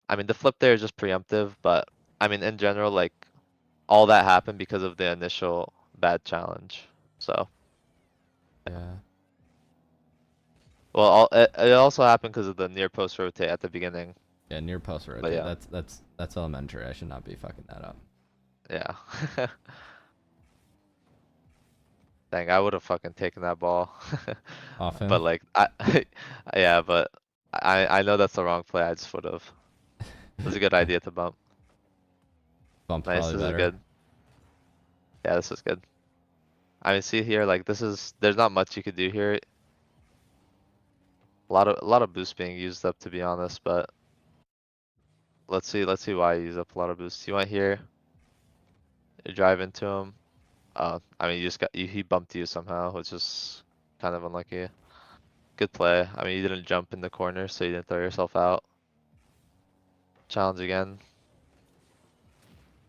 I mean, the flip there is just preemptive, but I mean, in general, like all that happened because of the initial bad challenge. So, Yeah. well, it also happened because of the near post rotate at the beginning. Yeah, near post But rotate. yeah, That's elementary. I should not be fucking that up. yeah. Dang, I would have fucking taken that ball. Often. But like, yeah, but I know that's the wrong play. I just would have. It was a good idea to bump. Bump's Nice, probably this is better. good. Yeah, this is good. I mean, see here, like there's not much you could do here. A lot of boost being used up to be honest, but let's see why you use up a lot of boost. You went here, you drive into him. I mean, you just he bumped you somehow, which is kind of unlucky. Good play. I mean, you didn't jump in the corner, so you didn't throw yourself out. Challenge again.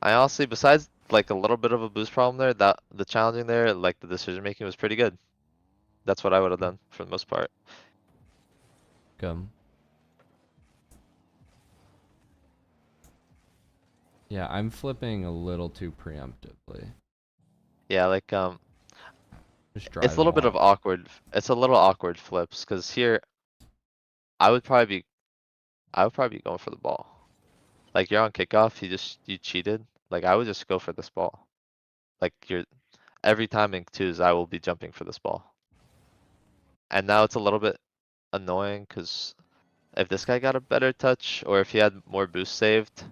I honestly, besides like a little bit of a boost problem there, that the challenging there, like the decision making was pretty good. That's what I would have done for the most part. Come. Yeah, I'm flipping a little too preemptively. Yeah, like Just it's a driving little bit of wide. awkward. It's a little awkward flips because here I would probably be I would probably be going for the ball. Like you're on kickoff, you cheated. Like I would just go for this ball. Like you're every time in twos, I will be jumping for this ball. And now it's a little bit annoying because if this guy got a better touch or if he had more boost saved,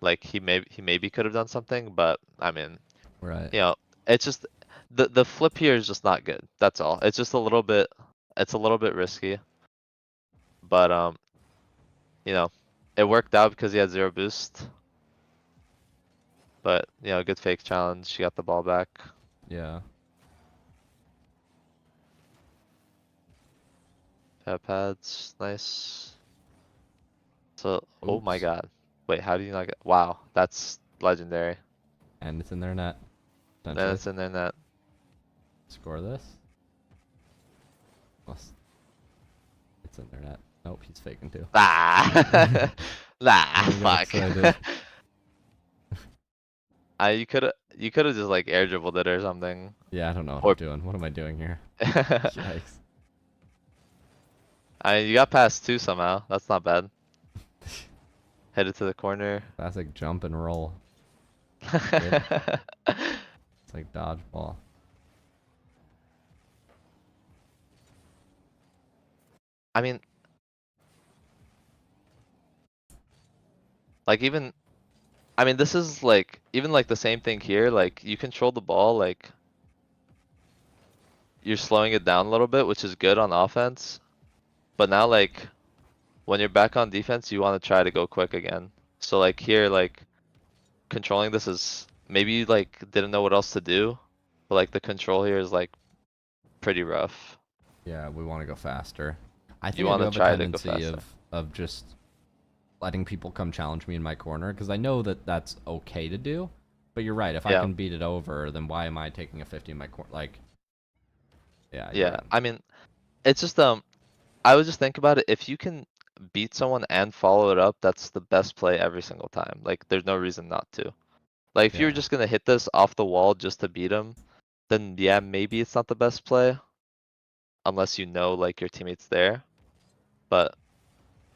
like he maybe could have done something. But I mean, Right. you know, it's just the flip here is just not good. That's all. It's just a little bit. It's a little bit risky. But you know, it worked out because he had zero boost. But you know, good fake challenge. She got the ball back. Yeah. Pad pads, nice. So, oh my Oops. god. Wait, how do you not get? Wow, that's legendary. And it's in their net. Then Potentially. it's in their net. Score this. Unless it's in their net. Nope, he's faking too. Ah, nah, I got fuck. excited. You could have just like air dribbled it or something. Yeah, I don't know what I'm Or, doing. What am I doing here? Yikes. you got past two somehow. That's not bad. Hit it to the corner. Classic jump and roll. Good. It's like dodgeball. I mean, like even, I mean, this is like, even like the same thing here, like you control the ball, like you're slowing it down a little bit, which is good on offense. But now like, when you're back on defense, you want to try to go quick again. So like here, like controlling this is, maybe you like didn't know what else to do, but like the control here is like pretty rough. Yeah, we want to go faster. I You think I want do to have a try to go tendency faster. of just letting people come challenge me in my corner because I know that that's okay to do. But you're right. If I Yeah, can beat it over, then why am I taking a 50 in my corner? Like, yeah, you're yeah. right. I mean, it's just I would just think about it. If you can beat someone and follow it up, that's the best play every single time. Like, there's no reason not to. Like, if you're Yeah, just gonna hit this off the wall just to beat him, then yeah, maybe it's not the best play unless you know like your teammate's there. But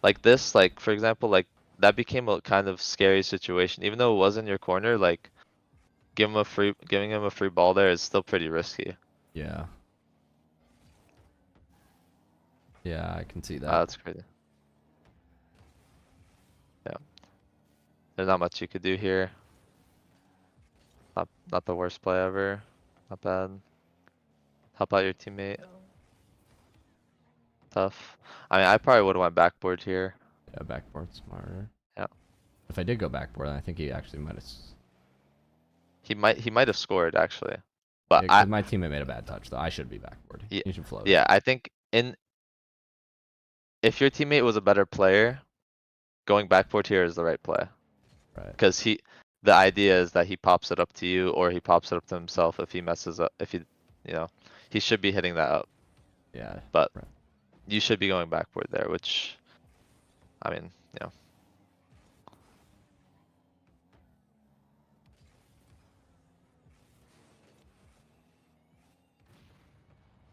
like this, like for example, like that became a kind of scary situation. Even though it was in your corner, like giving him a free ball there is still pretty risky. yeah, yeah. I can see that. That's crazy. Yeah, there's not much you could do here. Not the worst play ever. Not bad. Help out your teammate. Tough. I mean, I probably would have went backboard here. Yeah, backboard smarter. Yeah. If I did go backboard, I think he actually might have. He might have scored actually. But Yeah, I because my teammate made a bad touch, though. I should be backboard. yeah, You should float it. yeah, I think in if your teammate was a better player, going backboard here is the right play. Right. Cause the idea is that he pops it up to you or he pops it up to himself if he messes up, if you know, he should be hitting that up, Yeah. but Right. you should be going backboard there, which, I mean,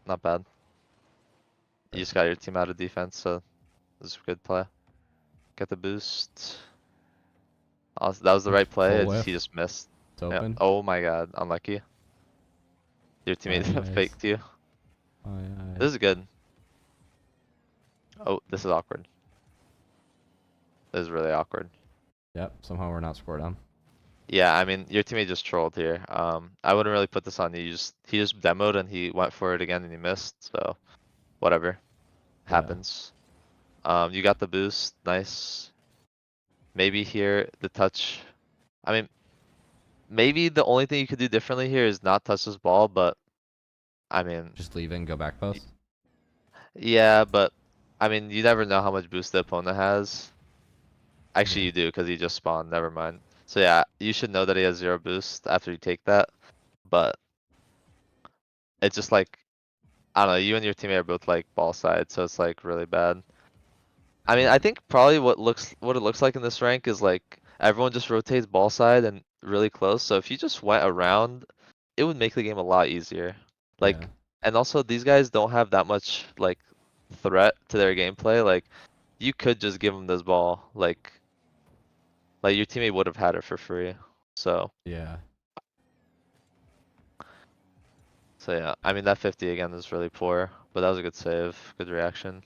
not bad. You just got your team out of defense, so this is a good play. Get the boost. That was the right play, Full he whiff. just missed. It's Yeah. open. Oh my god, unlucky. Your My teammate eyes. faked you. My This eyes. is good. Oh, this is awkward. This is really awkward. Yep. Somehow we're not scored on. Yeah, I mean, your teammate just trolled here. I wouldn't really put this on you. He just demoed and he went for it again and he missed. So whatever Yeah. happens. You got the boost, nice. Maybe here the touch. I mean, maybe the only thing you could do differently here is not touch this ball, but I mean, Just leave it and go back y- post. yeah, but I mean, you never know how much boost the opponent has. Actually, Yeah. you do because he just spawned. Never mind. So yeah, you should know that he has 0 boost after you take that, but it's just like I don't know, you and your teammate are both like ball side, so it's like really bad. I mean, Yeah. I think probably what it looks like in this rank is like everyone just rotates ball side and really close. So if you just went around, it would make the game a lot easier. Yeah. Like, and also these guys don't have that much like threat to their gameplay. Like, you could just give them this ball, like your teammate would have had it for free. So, Yeah. so yeah, I mean that 50 again is really poor, but that was a good save, good reaction.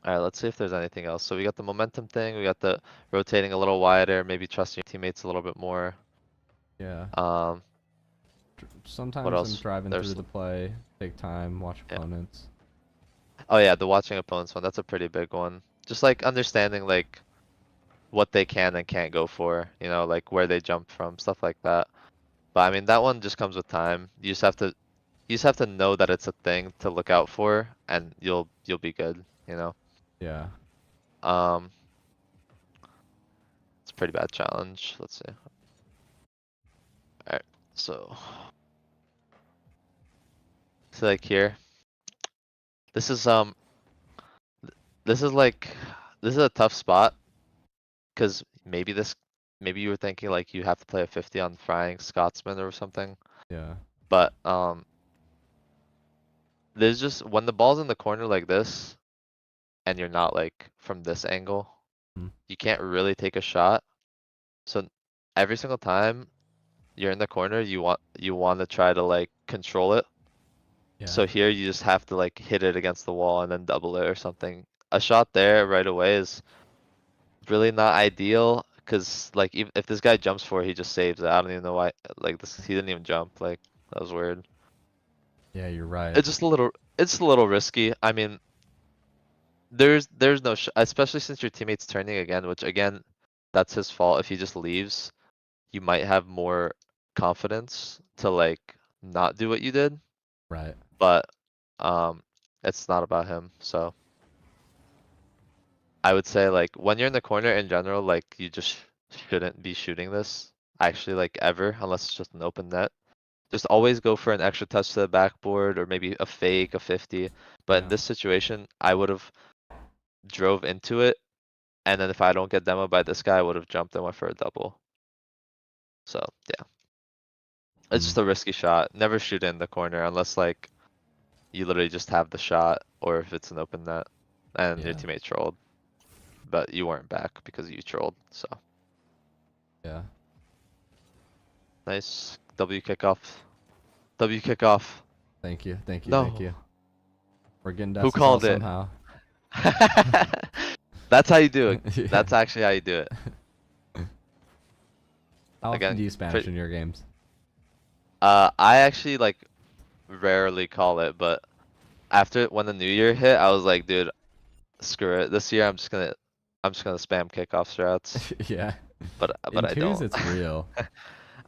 Alright, let's see if there's anything else. So we got the momentum thing, we got the rotating a little wider, maybe trusting your teammates a little bit more. Yeah. Um, what Sometimes I'm else? driving through There's, the play, take time, watch yeah. opponents. Oh yeah, the watching opponents one, that's a pretty big one. Just like understanding like what they can and can't go for, like where they jump from, stuff like that. But I mean, that one just comes with time. You just have to know that it's a thing to look out for and you'll be good, you know? Yeah. Um, it's a pretty bad challenge. Let's see. Alright, so like here, this is this is like this is a tough spot because maybe you were thinking like you have to play a 50 on Frying Scotsman or something, Yeah. but there's just when the ball's in the corner like this and you're not like from this angle, Hmm. you can't really take a shot. So every single time you're in the corner, you want to try to like control it. Yeah. So here you just have to like hit it against the wall and then double it or something. A shot there right away is really not ideal because like if this guy jumps for it, he just saves it. I don't even know why. Like this, he didn't even jump. Like that was weird. Yeah, you're right. It's a little risky. I mean, there's no especially since your teammate's turning again, which again, that's his fault. If he just leaves, you might have more confidence to like not do what you did. Right. but it's not about him. So I would say like when you're in the corner in general, like you just shouldn't be shooting this actually like ever unless it's just an open net. Just always go for an extra touch to the backboard or maybe a fake, a 50. But in Yeah. this situation, I would have drove into it, and then if I don't get demoed by this guy, I would have jumped and went for a double. So yeah, it's Mm. just a risky shot. Never shoot in the corner unless like you literally just have the shot, or if it's an open net and your Yeah. teammate trolled, but you weren't back because you trolled. So Yeah. nice W kickoff. W kickoff. Thank you. Thank you. Thank No, you. We're getting to who SSL called it? somehow. That's how you do it. Yeah. That's actually how you do it. How often do Again, you Spanish in your games? I actually like rarely call it, but after when the new year hit, I was like, dude, screw it. This year I'm just gonna spam kickoff strats, Yeah. but In I twos, don't. it's real.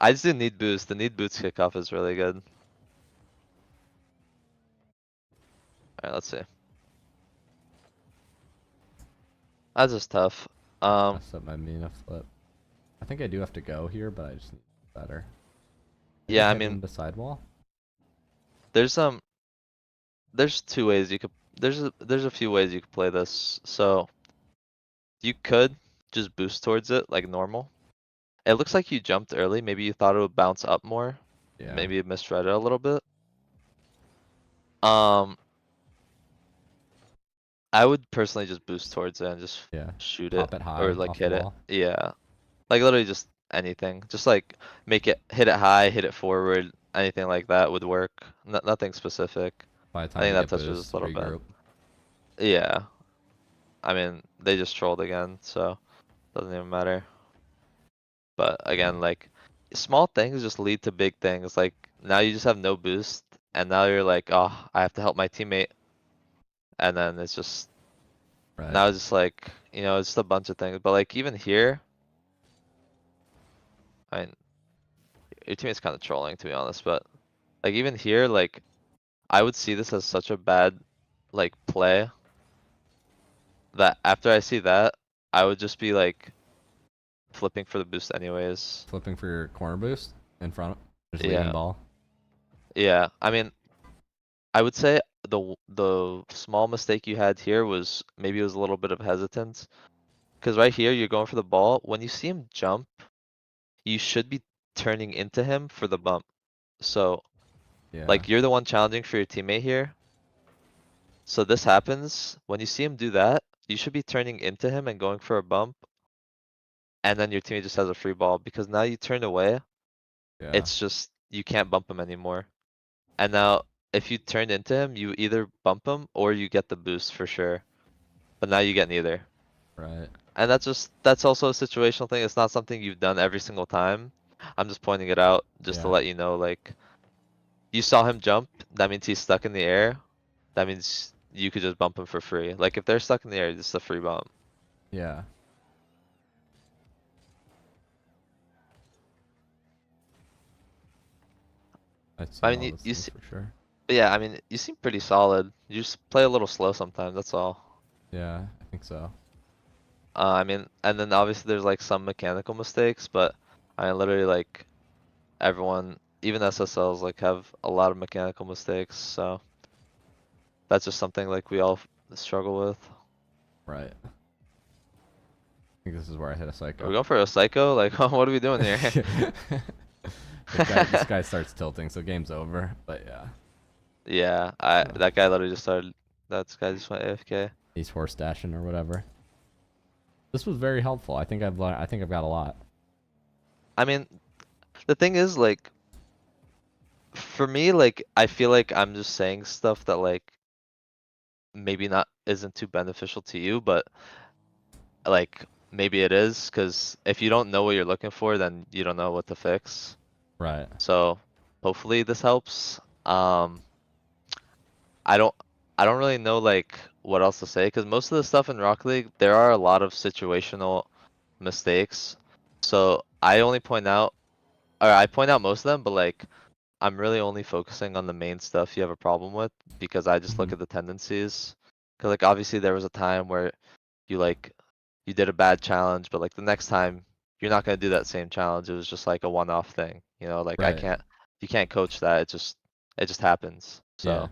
I just do need boost. The need boost kickoff is really good. Alright, let's see. That's just tough. Messed up my Mina flip. I think I do have to go here, but I just need better. Maybe Yeah, I head mean, into Sidewall? there's there's two ways you could there's a few ways you could play this. So you could just boost towards it like normal. It looks like you jumped early. Maybe you thought it would bounce up more. Yeah. Maybe you misread it a little bit. Um, I would personally just boost towards it and just Yeah. shoot it Pop it or high like off the hit it. wall. Yeah, like literally just anything. Just like make it hit it high, hit it forward. Anything like that would work. Nothing specific. By the I time think you that get touches us boost, a little bit. regroup. Yeah, I mean they just trolled again, so doesn't even matter. But Yeah. again, like small things just lead to big things. Like now you just have no boost, and now you're like, oh, I have to help my teammate, and then it's just Right. now it's just like it's just a bunch of things. But like even here, I mean, your teammate's kind of trolling to be honest. But like even here, like I would see this as such a bad like play that after I see that, I would just be like flipping for the boost anyways. Flipping for your corner boost in front. Just leading Yeah, ball. yeah. I mean, I would say the small mistake you had here was maybe it was a little bit of hesitance. Because right here, you're going for the ball. When you see him jump, you should be turning into him for the bump. So, Yeah. like, you're the one challenging for your teammate here. So this happens. When you see him do that, you should be turning into him and going for a bump. And then your teammate just has a free ball. Because now you turn away, Yeah. it's just, you can't bump him anymore. And now, if you turn into him, you either bump him or you get the boost for sure. But now you get neither. Right. And that's also a situational thing. It's not something you've done every single time. I'm just pointing it out just to Yeah. let you know, like, you saw him jump, that means he's stuck in the air. That means you could just bump him for free. Like, if they're stuck in the air, it's a free bump. Yeah. I'd see I all mean, those you things see, for sure. but yeah, I mean, you seem pretty solid. You just play a little slow sometimes, that's all. Yeah, I think so. I mean, and then obviously there's like some mechanical mistakes, but I mean, literally like everyone, even SSLs, like have a lot of mechanical mistakes, so that's just something like we all struggle with. Right. I think this is where I hit a Are we psycho. going for a psycho? Like, what are we doing here? This guy starts tilting, so game's over. But yeah. Yeah, So, that guy literally just started. That guy just went AFK. he's horse dashing or whatever. This was very helpful. I think I've learned. I think I've got a lot. I mean, the thing is, like, for me, like, I feel like I'm just saying stuff that like maybe not isn't too beneficial to you, but like maybe it is, because if you don't know what you're looking for, then you don't know what to fix. Right. So hopefully this helps. I don't I don't really know like what else to say because most of the stuff in Rocket League there are a lot of situational mistakes. So I only point out or I point out most of them, but like I'm really only focusing on the main stuff you have a problem with because I just look Mhm. at the tendencies. Cause like obviously there was a time where you like you did a bad challenge, but like the next time you're not gonna do that same challenge. It was just like a one-off thing, you know, like Right. you can't coach that. It just happens. Yeah. So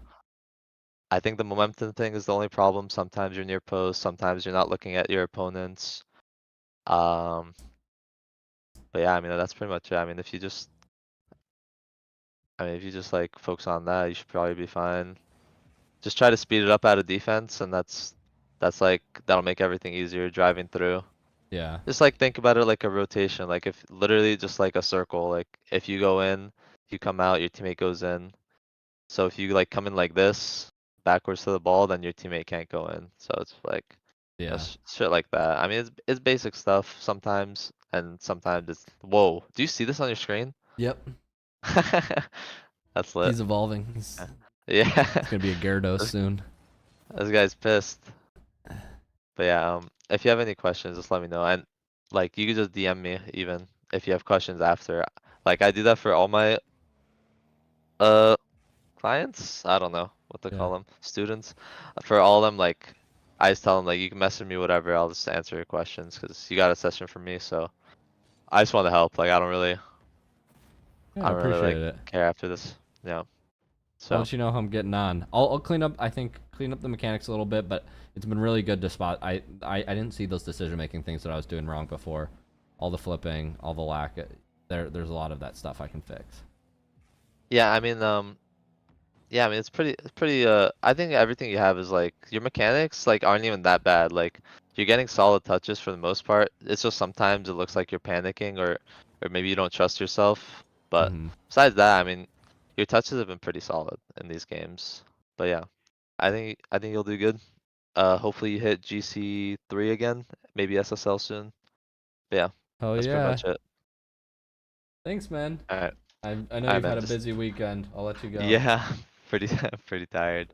I think the momentum thing is the only problem. Sometimes you're near post, sometimes you're not looking at your opponents. Um, but yeah, I mean that's pretty much it. I mean if you just like focus on that, you should probably be fine. Just try to speed it up out of defense, and that's like that'll make everything easier driving through. Yeah. Just like think about it like a rotation, like if literally just like a circle, like if you go in, you come out, your teammate goes in. So if you like come in like this, backwards to the ball, then your teammate can't go in. So it's like, you know, Yeah. shit like that. I mean, it's basic stuff sometimes, and sometimes it's, whoa, do you see this on your screen? Yep. That's lit. He's evolving. He's Yeah, gonna be a Gyarados this, soon. this guy's pissed. But yeah, if you have any questions, just let me know. And like, you can just DM me even if you have questions after. Like, I do that for all my uh clients. I don't know what to Yeah. call them, students. For all of them, like, I just tell them like, you can message me whatever. I'll just answer your questions because you got a session from me. So I just want to help. Like, Yeah, I I don't really like appreciate it. care after this. Yeah. I'll So let you know how I'm getting on. I'll clean up. I think clean up the mechanics a little bit, but it's been really good to spot. I didn't see those decision making things that I was doing wrong before. All the flipping, all the lack. There's a lot of that stuff I can fix. yeah, I mean, yeah, I mean it's pretty I think everything you have is like your mechanics like aren't even that bad. Like you're getting solid touches for the most part. It's just sometimes it looks like you're panicking or maybe you don't trust yourself. But Hmm. besides that, I mean your touches have been pretty solid in these games. But yeah, I think you'll do good. Hopefully you hit GC3 again, maybe SSL soon. But yeah, Oh that's pretty yeah. much it. Thanks, man. All right. I know All right, you've had man. a Just busy weekend. I'll let you go. yeah, pretty pretty tired.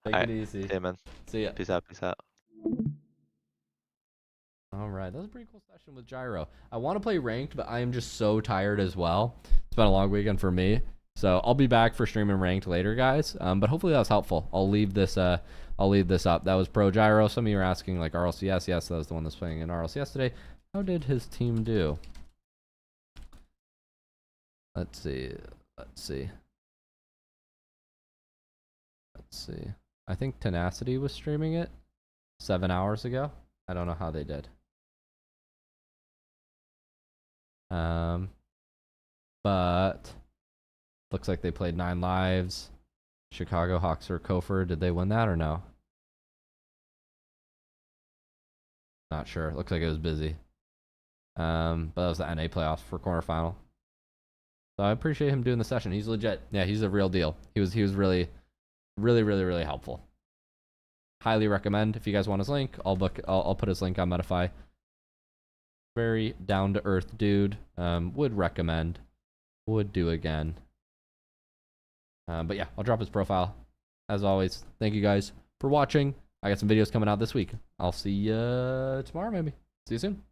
Take All it right. easy. See ya, man. See ya. Peace out. Peace out. All right, that was a pretty cool session with Gyro. I want to play ranked, but I am just so tired as well. It's been a long weekend for me, so I'll be back for streaming ranked later, guys. But hopefully that was helpful. I'll leave this up. That was Pro Gyro. Some of you are asking like RLCS. Yes, that was the one that's playing in RLCS today. How did his team do? Let's see. Let's see. Let's see. I think Tenacity was streaming it 7 hours ago. I don't know how they did. But looks like they played 9 lives. Chicago Hawks or Kofor, did they win that or no? Not sure. Looks like it was busy. But that was the NA playoffs for quarterfinal. So I appreciate him doing the session. He's legit. Yeah, he's a real deal. He was really, really helpful. Highly recommend. If you guys want his link, I'll put his link on Medify. Very down to earth dude. Would recommend. Would do again. But yeah, I'll drop his profile. As always, thank you guys for watching. I got some videos coming out this week. I'll see you tomorrow, maybe. See you soon.